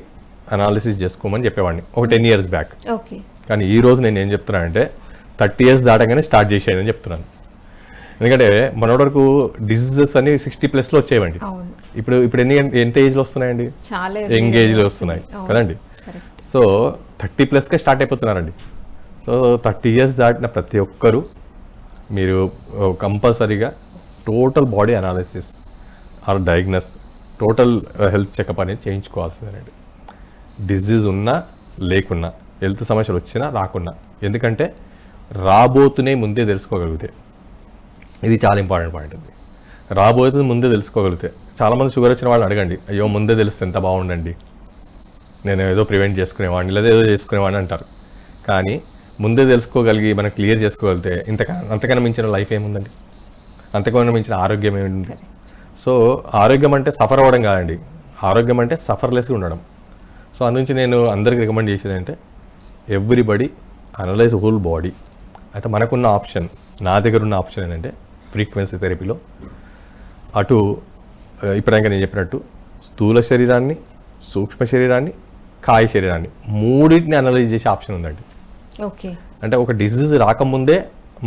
అనాలిసిస్ చేసుకోమని చెప్పేవాడిని ఒక 10 years బ్యాక్. కానీ ఈ రోజు నేను ఏం చెప్తున్నానంటే 30 years దాటగానే స్టార్ట్ చేసేయని చెప్తున్నాను. ఎందుకంటే మొన్నటి వరకు డిసీజెస్ అని 60+ వచ్చేవండి. ఇప్పుడు ఎంత ఏజ్లో వస్తున్నాయండి? యంగ్ ఏజ్లో వస్తున్నాయి కదండి. సో 30+కే స్టార్ట్ అయిపోతున్నారండి. సో 30 years దాటిన ప్రతి ఒక్కరూ మీరు కంపల్సరీగా total body analysis or diagnose, total health checkup అనేది చేయించుకోవాల్సిందేనండి. డిజీజ్ ఉన్నా లేకున్నా, హెల్త్ సమస్యలు వచ్చినా రాకున్నా. ఎందుకంటే రాబోతునే ముందే తెలుసుకోగలిగితే, ఇది చాలా ఇంపార్టెంట్ పాయింట్ అండి. రాబోతుంది ముందే తెలుసుకోగలిగితే. చాలామంది షుగర్ వచ్చిన వాళ్ళని అడగండి, అయ్యో ముందే తెలిస్తే ఎంత బాగుండండి, నేను ఏదో ప్రివెంట్ చేసుకునేవాడిని లేదా ఏదో చేసుకునేవాడిని అంటారు. కానీ ముందే తెలుసుకోగలిగి మనం క్లియర్ చేసుకోగలిగితే అంతకన్నా మించిన లైఫ్ ఏముందండి, అంతకన్నా మించిన ఆరోగ్యం ఏముంది? సో ఆరోగ్యం అంటే సఫర్ అవ్వడం కాదండి, ఆరోగ్యం అంటే సఫర్లెస్గా ఉండడం. సో అందుంచి నేను అందరికి రికమెండ్ చేసేది అంటే ఎవ్రీబడి అనలైజ్ హోల్ బాడీ. అయితే మనకున్న ఆప్షన్, నా దగ్గర ఉన్న ఆప్షన్ ఏంటంటే ఫ్రీక్వెన్సీ థెరపీలో అటు ఇప్పుడంగా నేను చెప్పినట్టు స్థూల శరీరాన్ని, సూక్ష్మ శరీరాన్ని, కాయ శరీరాన్ని మూడింటిని అనలైజ్ చేసే ఆప్షన్ ఉందండి. అంటే ఒక డిసీజ్ రాకముందే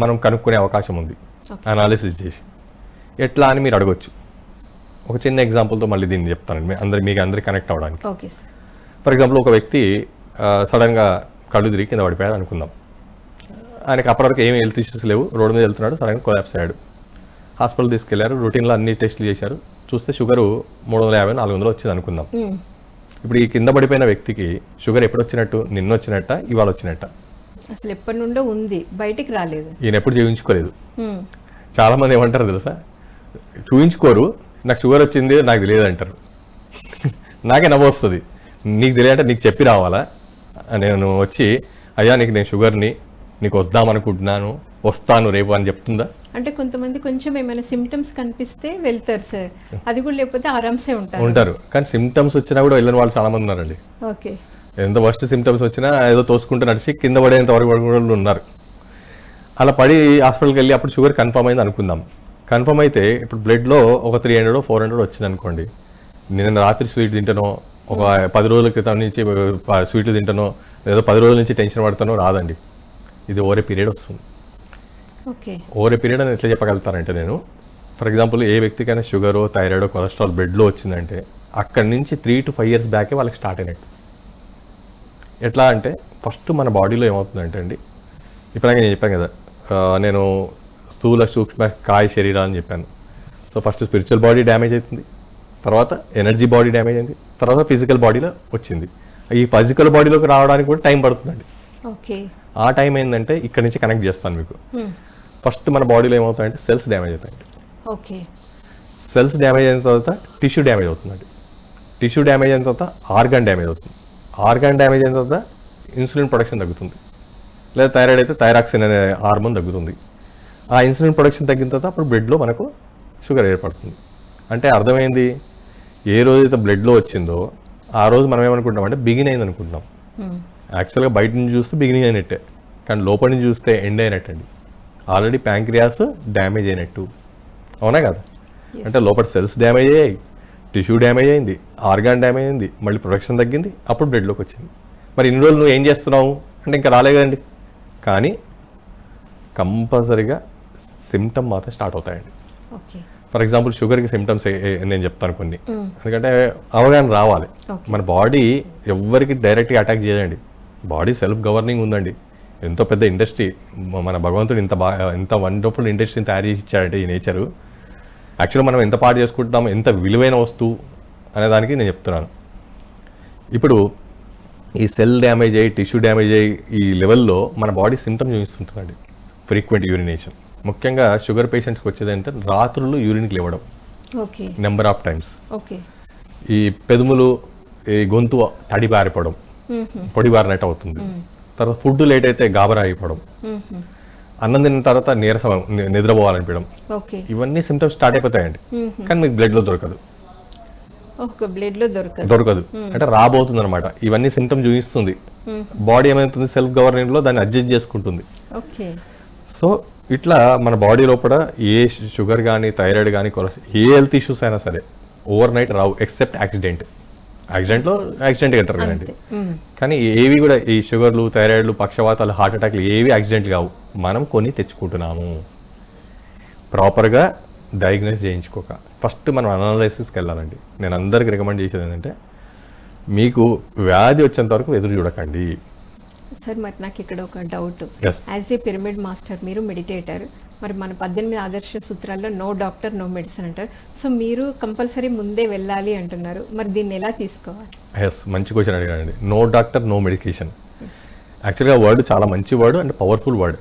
మనం కనుక్కునే అవకాశం ఉంది అనాలిసిస్ చేసి. ఎట్లా అని మీరు అడగొచ్చు. ఒక చిన్న ఎగ్జాంపుల్తో మళ్ళీ దీన్ని చెప్తానండి మీకు అందరికి కనెక్ట్ అవ్వడానికి. ఫర్ ఎగ్జాంపుల్ ఒక వ్యక్తి సడన్గా కళ్ళు తిరిగి కింద పడిపోయాడు అనుకుందాం. ఆయనకి అప్పటివరకు ఏమి హెల్త్ ఇష్యూస్ లేవు, రోడ్డు మీద వెళ్తున్నాడు, సడన్గా కొలాప్స్ అయ్యాడు. హాస్పిటల్ తీసుకెళ్లారు, రొటీన్లో అన్ని టెస్టులు చేశారు, చూస్తే షుగరు 350-400 వచ్చింది అనుకుందాం. ఇప్పుడు ఈ కింద పడిపోయిన వ్యక్తికి షుగర్ ఎప్పుడు వచ్చినట్టు? నిన్న వచ్చినట్ట, ఇవాళ వచ్చినట్ట? అసలు ఎప్పటి నుండో ఉంది, బయటికి రాలేదు. ఈయన ఎప్పుడు చూపించుకోలేదు. చాలా మంది ఏమంటారు తెలుసా, చూపించుకోరు, నాకు షుగర్ వచ్చింది నాకు తెలియదు అంటారు. నాకే నవ్వు వస్తుంది, నీకు తెలియాలంటే నీకు చెప్పి రావాలా? నేను వచ్చి అయ్యా నేను షుగర్ని, నీకు వస్తాను రేపు అని చెప్తుందా? అంటే కొంతమంది కొంచెం ఏమైనా సిమ్టమ్స్ కనిపిస్తే వెళ్తారు సార్, అది కూడా లేకపోతే ఆరామ్సే ఉంటారు. కానీ సిమ్టమ్స్ వచ్చినా కూడా వెళ్ళని వాళ్ళు చాలా మంది ఉన్నారండి. ఎంత వర్స్ట్ సిమ్టమ్స్ వచ్చినా ఏదో తోసుకుంటూ నడిచి కింద పడేంత వరకు కూడా ఉన్నారు. అలా పడి హాస్పిటల్కి వెళ్ళి అప్పుడు షుగర్ కన్ఫర్మ్ అయింది అనుకుందాం. కన్ఫర్మ్ అయితే ఇప్పుడు బ్లడ్లో ఒక 300-400 వచ్చింది అనుకోండి. నేను రాత్రి స్వీట్ తింటానో, ఒక 10 రోజుల క్రితం నుంచి స్వీట్లు తింటానో, ఏదో 10 రోజుల నుంచి టెన్షన్ పడతానో రాదండి. ఇది ఓవర్ ఏ పీరియడ్ వస్తుంది. ఓవర్ ఏ పీరియడ్ అని ఎట్లా చెప్పగలుగుతానంటే, నేను ఫర్ ఎగ్జాంపుల్ ఏ వ్యక్తికైనా షుగరో, థైరాయిడో, కొలెస్ట్రాల్ బ్లడ్లో వచ్చిందంటే అక్కడి నుంచి 3 to 5 years బ్యాకే వాళ్ళకి స్టార్ట్ అయినట్టు. ఎట్లా అంటే ఫస్ట్ మన బాడీలో ఏమవుతుందంటే అండి, ఇప్పుడు నేను చెప్పాను కదా, నేను స్థూల సూక్ష్మ కాయ శరీరాలు అని చెప్పాను. So first spiritual body damage అవుతుంది, తర్వాత ఎనర్జీ బాడీ డ్యామేజ్ అయింది, తర్వాత ఫిజికల్ బాడీలో వచ్చింది. ఈ ఫిజికల్ బాడీలోకి రావడానికి కూడా టైం పడుతుందండి. ఆ టైం ఏంటంటే ఇక్కడ నుంచి కనెక్ట్ చేస్తాను మీకు. ఫస్ట్ మన బాడీలో ఏమవుతాయంటే సెల్స్ డ్యామేజ్ అవుతాయండి. ఓకే. సెల్స్ డ్యామేజ్ అయిన తర్వాత టిష్యూ డ్యామేజ్ అవుతుందండి. టిష్యూ డ్యామేజ్ అయిన తర్వాత ఆర్గాన్ డ్యామేజ్ అవుతుంది. ఆర్గాన్ డ్యామేజ్ అయిన తర్వాత ఇన్సులిన్ ప్రొడక్షన్ తగ్గుతుంది. లేదా థైరాయిడ్ అయితే థైరాక్సిన్ అనే హార్మోన్ తగ్గుతుంది. ఆ ఇన్సులిన్ ప్రొడక్షన్ తగ్గిన తర్వాత అప్పుడు బ్లడ్లో మనకు షుగర్ ఏర్పడుతుంది. అంటే అర్థమైంది, ఏ రోజైతే బ్లడ్లో వచ్చిందో ఆ రోజు మనం ఏమనుకుంటాం అంటే బిగిన్ అయింది అనుకుంటున్నాం. యాక్చువల్గా బయట నుంచి చూస్తే బిగినింగ్ అయినట్టే, కానీ లోపల నుంచి చూస్తే ఎండ్ అయినట్టండి. ఆల్రెడీ ప్యాంక్రియాస్ డ్యామేజ్ అయినట్టు, అవునా కదా? అంటే లోపల సెల్స్ డ్యామేజ్ అయ్యాయి, టిష్యూ డ్యామేజ్ అయింది, ఆర్గాన్ డ్యామేజ్ అయింది, మళ్ళీ ప్రొడక్షన్ తగ్గింది, అప్పుడు బ్లడ్లోకి వచ్చింది. మరి ఇన్ని రోజులు నువ్వు ఏం చేస్తున్నావు అంటే ఇంకా రాలే కదండి. కానీ కంపల్సరీగా సిమ్టమ్ మాత్రం స్టార్ట్ అవుతాయండి. ఫర్ ఎగ్జాంపుల్ షుగర్కి సిమ్టమ్స్ నేను చెప్తాను కొన్ని, ఎందుకంటే అవగాహన రావాలి. మన బాడీ ఎవ్వరికి డైరెక్ట్గా అటాక్ చేయదండి. బాడీ సెల్ఫ్ గవర్నింగ్ ఉందండి. ఎంతో పెద్ద ఇండస్ట్రీ మన భగవంతుడు ఇంత వండర్ఫుల్ ఇండస్ట్రీని తయారు చేసి ఇచ్చాడంటే ఈ నేచరు. యాక్చువల్గా మనం ఎంత పాటు చేసుకుంటున్నాం, ఎంత విలువైన వస్తువు అనే దానికి నేను చెప్తున్నాను. ఇప్పుడు ఈ సెల్ డ్యామేజ్ అయ్యి టిష్యూ డ్యామేజ్ అయ్యి ఈ లెవెల్లో మన బాడీ సిమ్టమ్స్ చూపిస్తుంటుందండి. ఫ్రీక్వెంట్ యూరినేషన్, ముఖ్యంగా షుగర్ పేషెంట్స్కి వచ్చేదంటే రాత్రులు యూరిన్కి లేవడం నెంబర్ ఆఫ్ టైమ్స్, ఈ పెదములు ఈ గొంతు తడి పారిపోవడం, పొడి బారినట్టు అవుతుంది. తర్వాత ఫుడ్ లేట్ అయితే గాబరా అయిపోవడం, అన్నం తిన్న తర్వాత నీరసం నిద్రపోవాలనిపించడం, ఇవన్నీ సిమ్టమ్స్ స్టార్ట్ అయిపోతాయండి. కానీ మీకు బ్లడ్లో దొరకదు. దొరకదు అంటే రాబోతుంది అనమాట. ఇవన్నీ సిమ్టమ్ చూపిస్తుంది. బాడీ ఏమవుతుంది, సెల్ఫ్ గవర్నింగ్ లో దాన్ని అడ్జస్ట్ చేసుకుంటుంది. సో ఇట్లా మన బాడీ లోపల ఏ షుగర్ కానీ థైరాయిడ్ కానీ ఏ హెల్త్ ఇష్యూస్ అయినా సరే ఓవర్ నైట్ రావు, ఎక్సెప్ట్ యాక్సిడెంట్లో యాక్సిడెంట్ అంటారు కదండి. కానీ ఏవి కూడా ఈ షుగర్లు, థైరాయిడ్లు, పక్షవాతాలు, హార్ట్ అటాక్లు ఏవి యాక్సిడెంట్ కావు. మనం కొని తెచ్చుకుంటున్నాము. ప్రాపర్గా డయాగ్నోస్ చేయించుకోక ఫస్ట్ మనం అనాలైసిస్కి వెళ్ళాలండి. నేను అందరికి రికమెండ్ చేసేది ఏంటంటే మీకు వ్యాధి వచ్చేంత వరకు ఎదురు చూడకండి. సార్ మరి నాకు ఇక్కడ ఒక doubt, as a pyramid master, మీరు మెడిటేటర్, మరి మన 18 ఆదర్శ సూత్రాల్లో నో డాక్టర్ నో మెడిసిన్ అంటారు. సో మీరు కంపల్సరీ ముందే వెళ్ళాలి అంటున్నారు, మరి దీన్ని ఎలా తీసుకోవాలి? మంచి క్వశ్చన్ అడిగానండి. నో డాక్టర్ నో మెడికేషన్, యాక్చువల్గా వర్డ్ చాలా మంచి వర్డ్ అండ్ పవర్ఫుల్ వర్డ్.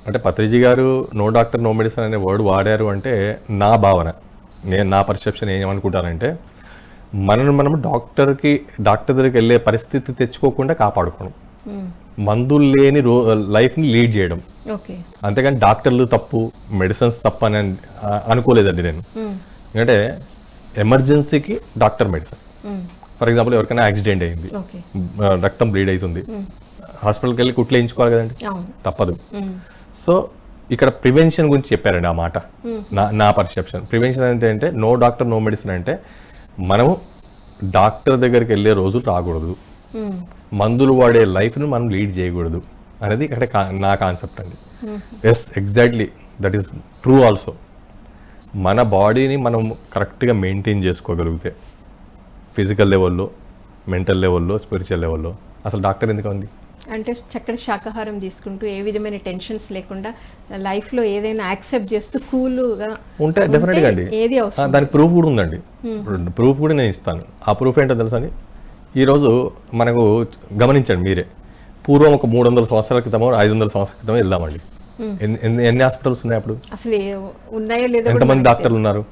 అంటే పత్రిజీ గారు నో డాక్టర్ నో మెడిసిన్ అనే వర్డ్ వాడారు అంటే నా భావన, నా పర్సెప్షన్ ఏమనుకుంటానంటే మనం డాక్టర్ దగ్గరికి వెళ్ళే పరిస్థితి తెచ్చుకోకుండా కాపాడుకోవడం, మందులు లేని లైఫ్ని లీడ్ చేయడం. అంతేగాని డాక్టర్లు తప్పు, మెడిసిన్స్ తప్పు అని అనుకోలేదండి నేను. ఎందుకంటే ఎమర్జెన్సీకి డాక్టర్ మెడిసిన్. ఫర్ ఎగ్జాంపుల్ ఎవరికైనా యాక్సిడెంట్ అయింది, రక్తం బ్లీడ్ అవుతుంది, హాస్పిటల్కి వెళ్ళి కుట్లు వేయించుకోవాలి కదండి, తప్పదు. సో ఇక్కడ ప్రివెన్షన్ గురించి చెప్పారండి ఆ మాట. నా పర్సెప్షన్ ప్రివెన్షన్ అంటే నో డాక్టర్ నో మెడిసిన్ అంటే మనము డాక్టర్ దగ్గరికి వెళ్ళే రోజులు రాకూడదు, మందులు వాడే లైఫ్ను మనం లీడ్ చేయకూడదు అనేది ఇక్కడ నా కాన్సెప్ట్ అండి. Yes, exactly, that is true also. మన బాడీని మనం కరెక్ట్గా మెయింటైన్ చేసుకోగలిగితే ఫిజికల్ లెవెల్లో, మెంటల్ లెవెల్లో, స్పిరిచువల్ లెవెల్లో, అసలు డాక్టర్ ఎందుకు ఉంది అంటే చక్కటి శాకాహారం తీసుకుంటూ ఏ విధమైన టెన్షన్స్ లేకుండా లైఫ్లో ఏదైనా యాక్సెప్ట్ చేస్తూ కూల్గా ఉంటే డెఫినెట్గా అండి. ఏది అవసరం, దానికి ప్రూఫ్ కూడా ఉందండి. ప్రూఫ్ కూడా నేను ఇస్తాను. ఆ ప్రూఫ్ ఏంటో తెలుసా అండి? ఈరోజు మనకు గమనించండి మీరే, పూర్వం ఒక 300 సంవత్సరాల క్రితమో 500 సంవత్సరాల క్రితమో వెళ్దామండి, ఎన్ని హాస్పిటల్స్ ఉన్నాయి అప్పుడు? అసలు ఉన్నాయో లేదో, ఎంతమంది డాక్టర్లు ఉన్నారు?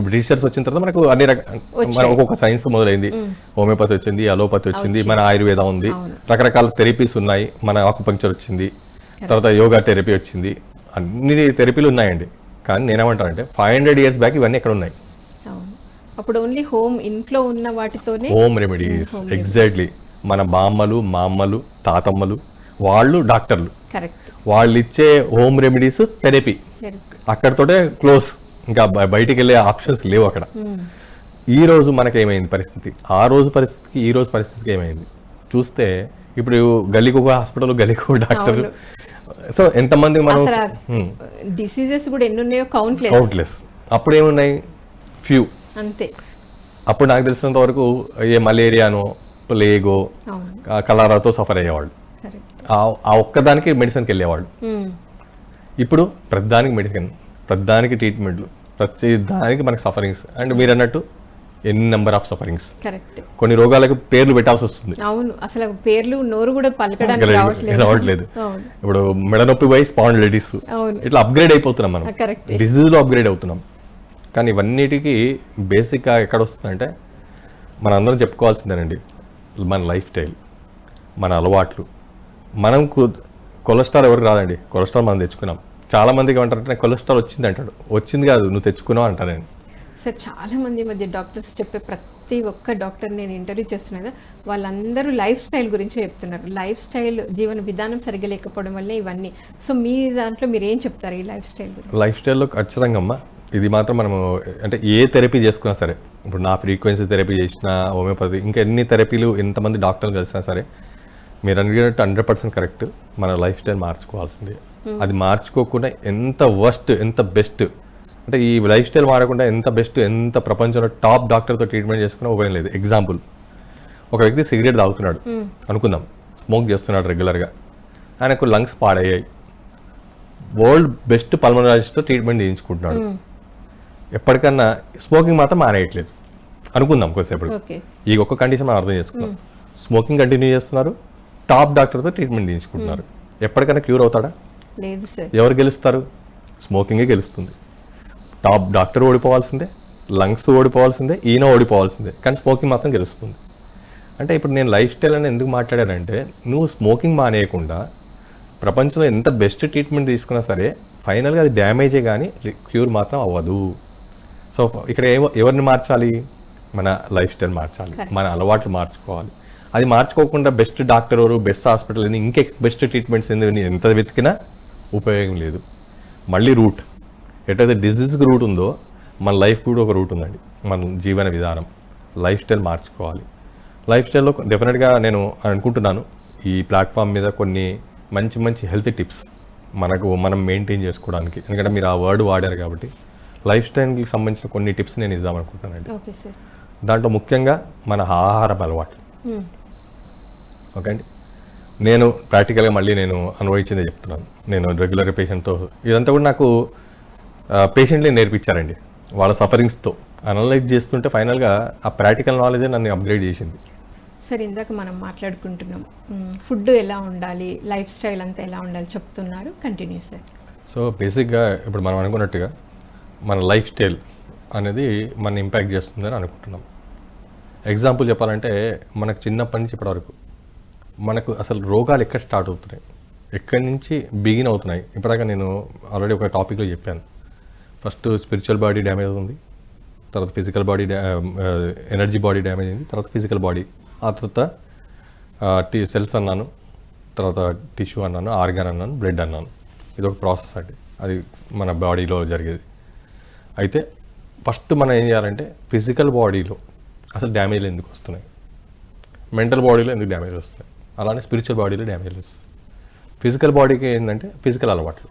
బ్రిటిషర్స్ వచ్చిన తర్వాత మనకు అన్ని ఒక్కొక్క సైన్స్ మొదలైంది. హోమియోపతి వచ్చింది, అలోపతి వచ్చింది, మన ఆయుర్వేద ఉంది, రకరకాల థెరపీస్ ఉన్నాయి, మన ఆకుపంక్చర్ వచ్చింది, తర్వాత యోగా థెరపీ వచ్చింది, అన్ని థెరపీలు ఉన్నాయండి. కానీ నేనేమంటానంటే 500 years బ్యాక్ ఇవన్నీ ఎక్కడ ఉన్నాయి? అప్పుడు ఓన్లీ ఇంట్లో ఉన్న వాటితోనే హోమ్ రెమెడీస్. ఎగ్జాక్ట్లీ. మన బామ్మలు, మామ్మలు, తాతమ్మలు వాళ్ళు డాక్టర్లు, వాళ్ళు ఇచ్చే హోమ్ రెమెడీస్ థెరపీ, అక్కడతోటే క్లోజ్. ఇంకా బయటికి వెళ్ళే ఆప్షన్స్ లేవు అక్కడ. ఈ రోజు మనకేమైంది పరిస్థితి, ఆ రోజు పరిస్థితికి ఈ రోజు పరిస్థితికి ఏమైంది చూస్తే, ఇప్పుడు గల్లీకి ఒక హాస్పిటల్, గల్లీకి ఒక డాక్టర్. సో ఎంతమంది మనం డిసీజెస్ కూడా ఎన్ని ఉన్నాయో కౌంట్లెస్. అప్పుడు ఏమున్నాయి? ఫ్యూ, అంతే. అప్పుడు నాకు తెలిసినంత వరకు ఏ మలేరియానో, ప్లేగో, కలరాతో సఫర్ అయ్యేవాళ్ళు, ఆ ఒక్కదానికి మెడిసిన్కి వెళ్ళేవాళ్ళు. ఇప్పుడు ప్రతిదానికి మెడిసిన్, ప్రతిదానికి ట్రీట్మెంట్లు, ప్రతి దానికి మనకి సఫరింగ్స్. అండ్ మీరు అన్నట్టు ఎన్ని నెంబర్ ఆఫ్ సఫరింగ్స్. కరెక్ట్. కొన్ని రోగాలకు పేర్లు పెట్టాల్సి వస్తుంది. అవును, అసలు పేర్లు నోరు కూడా పలకడానికి రావట్లేదు. ఇప్పుడు మెడ నొప్పి పోయి స్పాండిలైటిస్, ఇట్లా అప్గ్రేడ్ అయిపోతున్నాం మనం, డిసీజ్ లో అప్గ్రేడ్ అవుతున్నాం. కానీ ఇవన్నిటికీ బేసిక్గా ఎక్కడ వస్తుందంటే మన అందరం చెప్పుకోవాల్సిందేనండి, మన లైఫ్ స్టైల్, మన అలవాట్లు. మనం కొలెస్ట్రాల్ ఎవరికి రాదండి, కొలెస్ట్రాల్ మనం తెచ్చుకున్నాం. చాలా మందికి ఏమంటారంటే కొలెస్ట్రాల్ వచ్చింది అంటాడు, వచ్చింది కాదు నువ్వు తెచ్చుకున్నావు అంటారండి. సార్ చాలా మంది మధ్య డాక్టర్స్ చెప్పే ప్రతి ఒక్క డాక్టర్ నేను ఇంటర్వ్యూ చేస్తున్నది వాళ్ళందరూ లైఫ్ స్టైల్ గురించి చెప్తున్నారు. లైఫ్ స్టైల్, జీవన విధానం సరిగ్గా లేకపోవడం వల్లే ఇవన్నీ. సో మీ దాంట్లో మీరు ఏం చెప్తారు ఈ లైఫ్ స్టైల్ గురించి? లైఫ్ స్టైల్లో ఖచ్చితంగా అమ్మా ఇది మాత్రం మనము అంటే ఏ థెరపీ చేసుకున్నా సరే, ఇప్పుడు నా ఫ్రీక్వెన్సీ థెరపీ చేసిన, హోమియోపతి, ఇంకా ఎన్ని థెరపీలు ఎంతమంది డాక్టర్లు కలిసినా సరే మీరు అడిగినట్టు 100% కరెక్ట్. మన లైఫ్ స్టైల్ మార్చుకోవాల్సింది. అది మార్చుకోకుండా ఎంత వర్స్ట్ ఎంత బెస్ట్ అంటే ఈ లైఫ్ స్టైల్ మారకుండా ఎంత బెస్ట్, ఎంత ప్రపంచంలో టాప్ డాక్టర్తో ట్రీట్మెంట్ చేసుకున్నా ఉపయోగం లేదు. ఎగ్జాంపుల్, ఒక వ్యక్తి సిగరెట్ తాగుతున్నాడు అనుకుందాం, స్మోక్ చేస్తున్నాడు రెగ్యులర్గా, ఆయనకు లంగ్స్ పాడయ్యాయి, వరల్డ్ బెస్ట్ పల్మనాలజిస్ట్తో ట్రీట్మెంట్ చేయించుకుంటున్నాడు, ఎప్పటికన్నా స్మోకింగ్ మాత్రం మానేయట్లేదు అనుకుందాం కొద్దిసేపు. ఈ ఒక్క కండిషన్ మనం అర్థం చేసుకున్నాం, స్మోకింగ్ కంటిన్యూ చేస్తున్నారు, టాప్ డాక్టర్తో ట్రీట్మెంట్ చేయించుకుంటున్నారు, ఎప్పటికైనా క్యూర్ అవుతాడా? లేదు సార్. ఎవరు గెలుస్తారు? స్మోకింగే గెలుస్తుంది. టాప్ డాక్టర్ ఓడిపోవాల్సిందే, లంగ్స్ ఓడిపోవాల్సిందే, ఈయన ఓడిపోవాల్సిందే, కానీ స్మోకింగ్ మాత్రం గెలుస్తుంది. అంటే ఇప్పుడు నేను లైఫ్ స్టైల్ అని ఎందుకు మాట్లాడానంటే, నువ్వు స్మోకింగ్ మానేయకుండా ప్రపంచంలో ఎంత బెస్ట్ ట్రీట్మెంట్ తీసుకున్నా సరే ఫైనల్గా అది డ్యామేజే కానీ క్యూర్ మాత్రం అవ్వదు. సో ఇక్కడ ఎవరిని మార్చాలి? మన లైఫ్ స్టైల్ మార్చాలి, మన అలవాట్లు మార్చుకోవాలి. అది మార్చుకోకుండా బెస్ట్ డాక్టర్ ఎవరు, బెస్ట్ హాస్పిటల్ ఏంది, ఇంకే బెస్ట్ ట్రీట్మెంట్స్ ఏంది ఎంత వెతికినా ఉపయోగం లేదు. మళ్ళీ రూట్, ఎటైతే డిజీజ్కి రూట్ ఉందో మన లైఫ్ కూడా ఒక రూట్ ఉందండి. మన జీవన విధానం, లైఫ్ స్టైల్ మార్చుకోవాలి. లైఫ్ స్టైల్లో డెఫినెట్గా నేను అనుకుంటున్నాను ఈ ప్లాట్ఫామ్ మీద కొన్ని మంచి మంచి హెల్త్ టిప్స్ మనం మెయింటైన్ చేసుకోవడానికి, ఎందుకంటే మీరు ఆ వర్డ్ వాడారు కాబట్టి లైఫ్ స్టైల్కి సంబంధించిన కొన్ని టిప్స్ నేను ఇద్దామనుకుంటున్నానండి. దాంట్లో ముఖ్యంగా మన ఆహారం అలవాట్లు. ఓకే అండి, నేను ప్రాక్టికల్గా మళ్ళీ నేను అనుభవించిందే చెప్తున్నాను. నేను రెగ్యులర్ పేషెంట్తో ఇదంతా కూడా నాకు పేషెంట్లే నేర్పించారండి. వాళ్ళ సఫరింగ్స్తో అనలైజ్ చేస్తుంటే ఫైనల్గా ఆ ప్రాక్టికల్ నాలెడ్జే నన్ను అప్గ్రేడ్ చేసింది. సార్ ఇందాక మనం మాట్లాడుకుంటున్నాం ఫుడ్ ఎలా ఉండాలి, లైఫ్ స్టైల్ అంతా ఎలా ఉండాలి చెప్తున్నారు, కంటిన్యూ సార్. సో బేసిక్గా ఇప్పుడు మనం అనుకున్నట్టుగా మన లైఫ్ స్టైల్ అనేది మన ఇంపాక్ట్ చేస్తుందని అనుకుంటున్నాం. ఎగ్జాంపుల్ చెప్పాలంటే మనకు చిన్నప్పటి నుంచి ఇప్పటివరకు మనకు అసలు రోగాలు ఎక్కడ స్టార్ట్ అవుతున్నాయి, ఎక్కడి నుంచి బిగిన్ అవుతున్నాయి. ఇప్పటిదాకా నేను ఆల్రెడీ ఒక టాపిక్లో చెప్పాను. ఫస్ట్ స్పిరిచువల్ బాడీ డ్యామేజ్ అవుతుంది, తర్వాత physical body energy body damage అయింది, తర్వాత ఫిజికల్ బాడీ, ఆ తర్వాత సెల్స్ అన్నాను, తర్వాత టిష్యూ అన్నాను, ఆర్గాన్ అన్నాను, బ్లడ్ అన్నాను. ఇది ఒక ప్రాసెస్ అండి, అది మన బాడీలో జరిగేది. అయితే ఫస్ట్ మనం ఏం చేయాలంటే ఫిజికల్ బాడీలో అసలు డ్యామేజ్లు ఎందుకు వస్తున్నాయి, మెంటల్ బాడీలో ఎందుకు డ్యామేజ్ వస్తున్నాయి, అలానే స్పిరిచువల్ బాడీలో డ్యామేజ్ వస్తుంది. ఫిజికల్ బాడీకి ఏంటంటే ఫిజికల్ అలవాట్లు,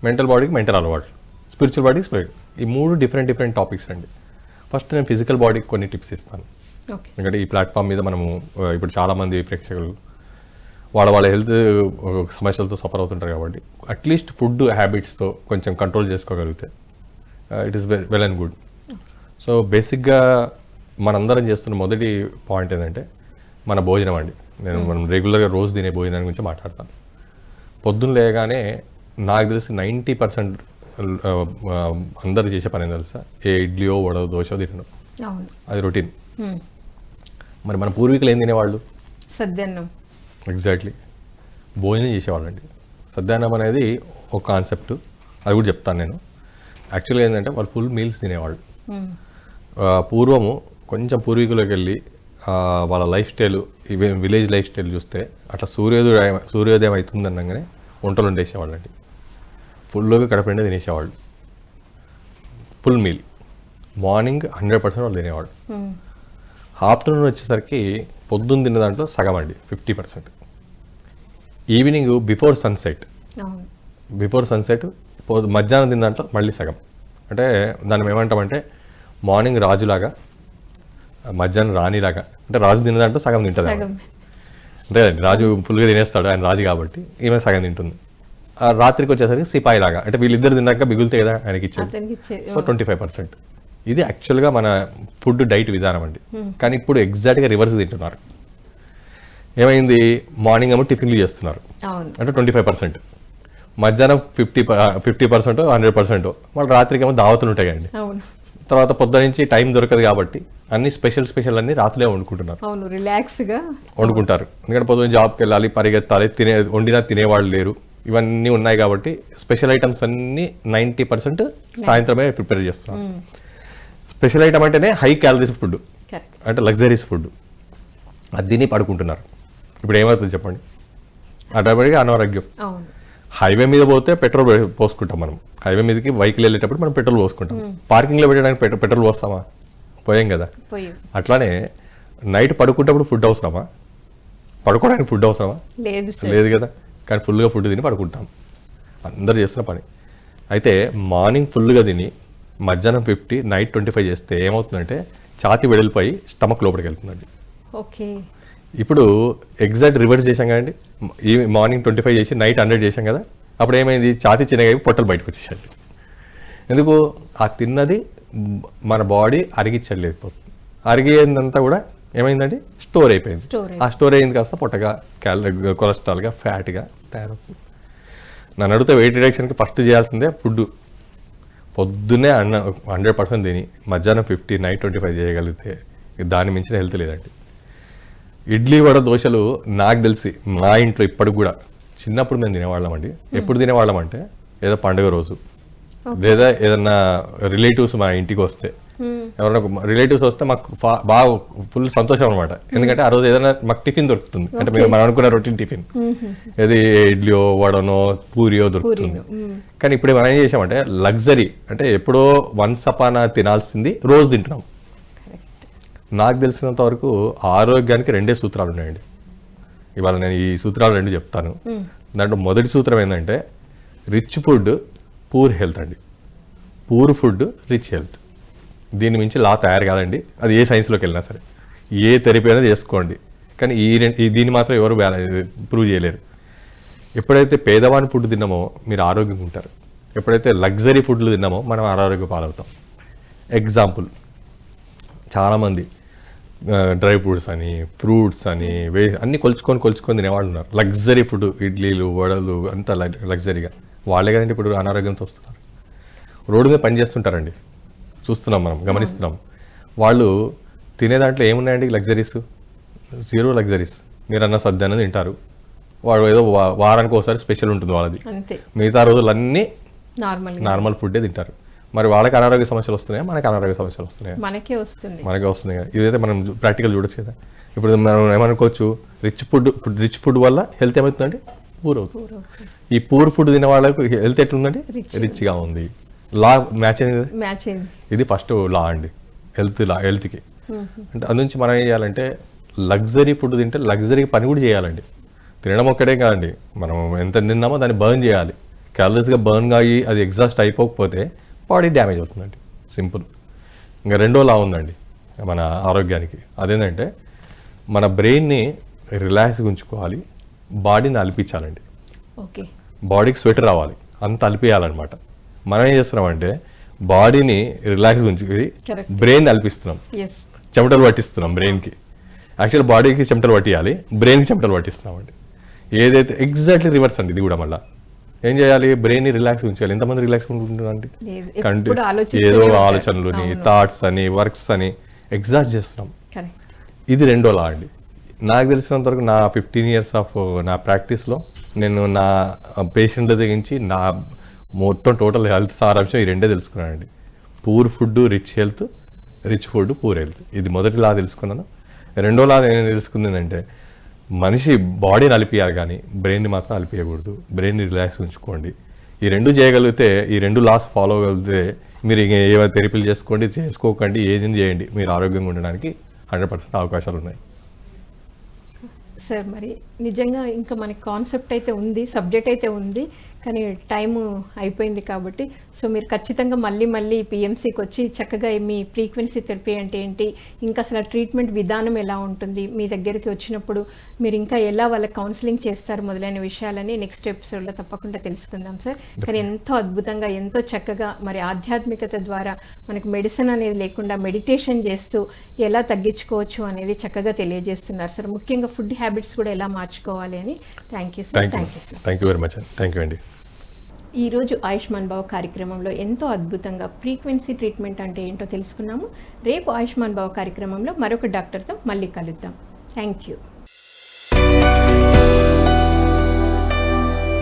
మెంటల్ బాడీకి మెంటల్ అలవాట్లు, స్పిరిచువల్ బాడీకి స్పిరిట్. ఈ మూడు డిఫరెంట్ టాపిక్స్ అండి. ఫస్ట్ నేను ఫిజికల్ బాడీకి కొన్ని టిప్స్ ఇస్తాను. ఎందుకంటే ఈ ప్లాట్ఫామ్ మీద మనము ఇప్పుడు చాలామంది ప్రేక్షకులు వాళ్ళ హెల్త్ సమస్యలతో సఫర్ అవుతుంటారు కాబట్టి అట్లీస్ట్ ఫుడ్ హ్యాబిట్స్తో కొంచెం కంట్రోల్ చేసుకోగలిగితే it is well and good. So బేసిక్గా మనందరం చేస్తున్న మొదటి పాయింట్ ఏంటంటే మన భోజనం అండి. మనం రెగ్యులర్గా రోజు తినే భోజనం గురించి మాట్లాడతాను. పొద్దున్న లేగానే నాకు తెలిసి 90% అందరు చేసే పని ఏం తెలుసా, ఏ ఇడ్లీయో వడో దోశ తినడం, అది రొటీన్. మరి మన పూర్వీకులు ఏం తినేవాళ్ళు? సద్దన్నం. ఎగ్జాక్ట్లీ, భోజనం చేసేవాళ్ళండి. సద్దన్నం అనేది ఒక కాన్సెప్ట్, అది కూడా చెప్తాను నేను. యాక్చువల్గా ఏంటంటే వాళ్ళు ఫుల్ మీల్స్ తినేవాళ్ళు. పూర్వము కొంచెం పూర్వీకులకు వెళ్ళి వాళ్ళ life style, village life style చూస్తే అట్లా సూర్యోదయం అవుతుందనగానే వంటలు వండేసేవాళ్ళు అండి. ఫుల్గా కడపండి తినేసేవాళ్ళు. ఫుల్ మీల్ మార్నింగ్ 100% వాళ్ళు తినేవాళ్ళు. ఆఫ్టర్నూన్ వచ్చేసరికి పొద్దున్న తిన్న దాంట్లో సగం అండి, 50%. ఈవినింగ్ బిఫోర్ సన్సెట్ మధ్యాహ్నం తిన్న దాంట్లో మళ్ళీ సగం. అంటే దాన్ని ఏమంటామంటే మార్నింగ్ రాజులాగా, మధ్యాహ్నం రాణిలాగా. అంటే రాజు తిన్న దాంట్లో సగం తింటుంది. అంతే కదండి, రాజు ఫుల్గా తినేస్తాడు, ఆయన రాజు కాబట్టి ఈమె సగం తింటుంది. రాత్రికి వచ్చేసరికి సిపాయి లాగా, అంటే వీళ్ళిద్దరు తిన్నాక మిగులుతాయి కదా ఆయనకి ఇచ్చేది. సో 25%. ఇది యాక్చువల్గా మన ఫుడ్ డైట్ విధానం అండి. కానీ ఇప్పుడు ఎగ్జాక్ట్గా రివర్స్ తింటున్నారు. ఏమైంది, మార్నింగ్ ఏమో టిఫిన్లు చేస్తున్నారు, అంటే 25%, మధ్యాహ్నం 50%, 100%, మళ్ళీ రాత్రికి ఏమో దావతులు ఉంటాయి అండి. తర్వాత పొద్దు నుంచి టైం దొరకదు కాబట్టి అన్ని స్పెషల్ అన్ని రాత్రులే వండుకుంటున్నారు, రిలాక్స్గా వండుకుంటారు. ఎందుకంటే పొద్దున్న జాబ్కి వెళ్ళాలి, పరిగెత్తాలి, వండినా తినేవాళ్ళు లేరు, ఇవన్నీ ఉన్నాయి కాబట్టి స్పెషల్ ఐటమ్స్ అన్ని 90% సాయంత్రమే ప్రిపేర్ చేస్తున్నారు. స్పెషల్ ఐటమ్ అంటేనే హై క్యాలరీస్ ఫుడ్, అంటే లగ్జరీస్ ఫుడ్, అది తిని పడుకుంటున్నారు. ఇప్పుడు ఏమవుతుంది చెప్పండి, ఆటోమేటిక్గా అనారోగ్యం. హైవే మీద పోతే పెట్రోల్ పోసుకుంటాం మనం, హైవే మీదకి వెహికల్ వెళ్ళేటప్పుడు మనం పెట్రోల్ పోసుకుంటాం. పార్కింగ్లో పెట్టడానికి పెట్రోల్ పోస్తామా? పోయాం కదా. అట్లానే నైట్ పడుకుంటప్పుడు ఫుడ్ అవసరమా? పడుకోవడానికి ఫుడ్ అవసరమా? లేదు కదా. కానీ ఫుల్గా ఫుడ్ తిని పడుకుంటాం, అందరు చేస్తున్న పని. అయితే మార్నింగ్ ఫుల్గా తిని మధ్యాహ్నం 50, నైట్ 25 చేస్తే ఏమవుతుందంటే ఛాతీ వెడల్పోయి స్టమక్ లోపలికి వెళ్తుందండి. ఓకే, ఇప్పుడు ఎగ్జాక్ట్ రివర్స్ చేశాం కదండి, ఈ మార్నింగ్ 25 చేసి నైట్ 100 చేశాం కదా. అప్పుడు ఏమైంది, ఛాతీ చిన్నగా పొట్టలు బయటకు వచ్చేసండి. ఎందుకు, ఆ తిన్నది మన బాడీ అరిగించలేకపోతుంది. అరిగేదంతా కూడా ఏమైందండి, స్టోర్ అయిపోయింది. ఆ స్టోర్ అయింది కాస్త పొట్టగా, కొలెస్ట్రాల్గా, ఫ్యాట్గా తయారవుతుంది. నన్ను అడిగితే వెయిట్ రిడక్షన్కి ఫస్ట్ చేయాల్సిందే ఫుడ్. పొద్దున్నే 100% తిని మధ్యాహ్నం 50, నైట్ 25 చేయగలిగితే దాన్ని మించిన హెల్త్ లేదండి. ఇడ్లీ వడ దోశలు నాకు తెలిసి మా ఇంట్లో ఇప్పటికి కూడా, చిన్నప్పుడు మేము తినేవాళ్ళం అండి. ఎప్పుడు తినేవాళ్ళం అంటే ఏదో పండుగ రోజు, లేదా ఏదన్నా రిలేటివ్స్ మా ఇంటికి వస్తే, ఎవరైనా రిలేటివ్స్ వస్తే మాకు బాగా ఫుల్ సంతోషం అనమాట. ఎందుకంటే ఆ రోజు ఏదైనా మాకు టిఫిన్ దొరుకుతుంది, అంటే మనం అనుకున్న రొటీన్ టిఫిన్, ఏది ఇడ్లీయో వడనో పూరియో దొరుకుతుంది. కానీ ఇప్పుడు మనం ఏం చేసామంటే లగ్జరీ, అంటే ఎప్పుడో వన్స్ అపాన తినాల్సింది రోజు తింటున్నాం. నాకు తెలిసినంత వరకు ఆరోగ్యానికి 2 సూత్రాలు ఉన్నాయండి. ఇవాళ నేను ఈ సూత్రాలు 2 చెప్తాను. దాంట్లో మొదటి సూత్రం ఏంటంటే రిచ్ ఫుడ్ పూర్ హెల్త్ అండి, పూర్ ఫుడ్ రిచ్ హెల్త్. దీని మించి లా తయారు కాదండి, అది ఏ సైన్స్లోకి వెళ్ళినా సరే, ఏ థెరపీ అయినా చేసుకోండి. కానీ దీన్ని మాత్రం ఎవరు ప్రూవ్ చేయలేరు. ఎప్పుడైతే పేదవాని ఫుడ్ తిన్నామో మీరు ఆరోగ్యంగా ఉంటారు, ఎప్పుడైతే లగ్జరీ ఫుడ్లు తిన్నామో మనం అనారోగ్య పాలవుతాం. ఎగ్జాంపుల్, చాలామంది డ్రై ఫ్రూట్స్ అని, ఫ్రూట్స్ అని, అన్నీ కొలుచుకొని తినేవాళ్ళు ఉన్నారు. లగ్జరీ ఫుడ్, ఇడ్లీలు, వడలు, అంతా లగ్జరీగా. వాళ్ళే కదండి ఇప్పుడు అనారోగ్యంతో వస్తున్నారు. రోడ్డు మీద పని చేస్తుంటారండి, చూస్తున్నాం, మనం గమనిస్తున్నాం. వాళ్ళు తినే దాంట్లో ఏమున్నాయండి లగ్జరీస్? 0 లగ్జరీస్. మీరు అన్న సద్దాన్ని తింటారు, వాడు ఏదో వారానికి ఒకసారి స్పెషల్ ఉంటుంది వాళ్ళది, మిగతా రోజులన్నీ నార్మల్ ఫుడ్డే తింటారు. మరి వాళ్ళకి అనారోగ్య సమస్యలు వస్తున్నాయా, మనకి అనారోగ్య సమస్యలు వస్తున్నాయా? మనకే వస్తున్నాయి కదా. ఇదైతే మనం ప్రాక్టికల్ చూడొచ్చు కదా. ఇప్పుడు మనం ఏమనుకోవచ్చు, రిచ్ ఫుడ్ వల్ల హెల్త్ ఏమవుతుందండి, పూర్ అవుతుంది. ఈ పూర్ ఫుడ్ తినే వాళ్ళకి హెల్త్ ఎట్లుందండి, రిచ్గా ఉంది. లా మ్యాచ్ అయింది. ఇది ఫస్ట్ లా అండి హెల్త్కి. అంటే అందునుంచి మనం ఏం చేయాలంటే లగ్జరీ ఫుడ్ తింటే లగ్జరీ పని కూడా చేయాలండి. తినడం ఒక్కటే కాదండి, మనం ఎంత తిన్నామో దాన్ని బర్న్ చేయాలి. క్యాలరీస్గా బర్న్ అయ్యి అది ఎగ్జాస్ట్ అయిపోకపోతే బాడీ డ్యామేజ్ అవుతుందండి, సింపుల్. ఇంకా 2వ లా ఉందండి మన ఆరోగ్యానికి, అదేంటంటే మన బ్రెయిన్ని రిలాక్స్గా ఉంచుకోవాలి, బాడీని అలిపించాలండి. బాడీకి స్వెటర్ రావాలి, అంత అలిపేయాలన్నమాట. మనం ఏం చేస్తున్నామంటే బాడీని రిలాక్స్గా ఉంచి బ్రెయిన్ అలిపిస్తున్నాం, చెమటలు పట్టిస్తున్నాం బ్రెయిన్కి. యాక్చువల్ బాడీకి చెమటలు పట్టియాలి, బ్రెయిన్కి చెమటలు పట్టిస్తున్నామండి. ఏదైతే ఎగ్జాక్ట్లీ రివర్స్ అండి. ఇది కూడా మళ్ళీ ఏం చేయాలి, బ్రెయిన్ ని రిలాక్స్ ఉంచాలి. ఎంతమంది రిలాక్స్ ఉంటుందండి, ఏదో ఆలోచనలని, థాట్స్ అని, వర్క్స్ అని ఎగ్జాస్ట్ చేస్తున్నాం. ఇది 2వ లా అండి. నాకు తెలిసినంత వరకు నా 15 years ఆఫ్ నా ప్రాక్టీస్లో నేను నా పేషెంట్ల తెగించి నా మొత్తం టోటల్ హెల్త్ సారాంశం ఈ 2 తెలుసుకున్నానండి. Poor food rich health, rich food poor health. ఇది మొదటి లా తెలుసుకున్నాను. 2వ లా నేను తెలుసుకుంది ఏంటంటే మనిషి బాడీని అలిపియాలి కానీ బ్రెయిన్ని మాత్రం అలిపియకూడదు. బ్రెయిన్ని రిలాక్స్ ఉంచుకోండి. ఈ 2 చేయగలిగితే, ఈ 2 లాస్ ఫాలో అవ్వగలిగితే మీరు ఏమైనా థెరపీలు చేసుకోకండి, ఏది చేయండి, మీరు ఆరోగ్యంగా ఉండడానికి 100% అవకాశాలు ఉన్నాయి. సార్ మరి నిజంగా ఇంకా మనకి కాన్సెప్ట్ అయితే ఉంది, సబ్జెక్ట్ అయితే ఉంది, కానీ టైము అయిపోయింది కాబట్టి సో మీరు ఖచ్చితంగా మళ్ళీ పిఎంసీకి వచ్చి చక్కగా మీ ఫ్రీక్వెన్సీ థెరపీ అంటే ఏంటి, ఇంకా అసలు ట్రీట్మెంట్ విధానం ఎలా ఉంటుంది, మీ దగ్గరికి వచ్చినప్పుడు మీరు ఇంకా ఎలా వాళ్ళకి కౌన్సిలింగ్ చేస్తారు మొదలైన విషయాలని నెక్స్ట్ ఎపిసోడ్లో తప్పకుండా తెలుసుకుందాం సార్. కానీ ఎంతో అద్భుతంగా ఎంతో చక్కగా మరి ఆధ్యాత్మికత ద్వారా మనకు మెడిసిన్ అనేది లేకుండా మెడిటేషన్ చేస్తూ ఎలా తగ్గించుకోవచ్చు అనేది చక్కగా తెలియజేస్తున్నారు సార్. ముఖ్యంగా ఫుడ్ హ్యాబిట్స్ కూడా ఎలా మార్చుకోవాలి అని. Thank you sir. Thank you very much. Thank you అండి. ఈరోజు ఆయుష్మాన్ భవ కార్యక్రమంలో ఎంతో అద్భుతంగా ఫ్రీక్వెన్సీ ట్రీట్మెంట్ అంటే ఏంటో తెలుసుకున్నాము. రేపు ఆయుష్మాన్ భవ కార్యక్రమంలో మరొక డాక్టర్తో మళ్ళీ కలుద్దాం. Thank you.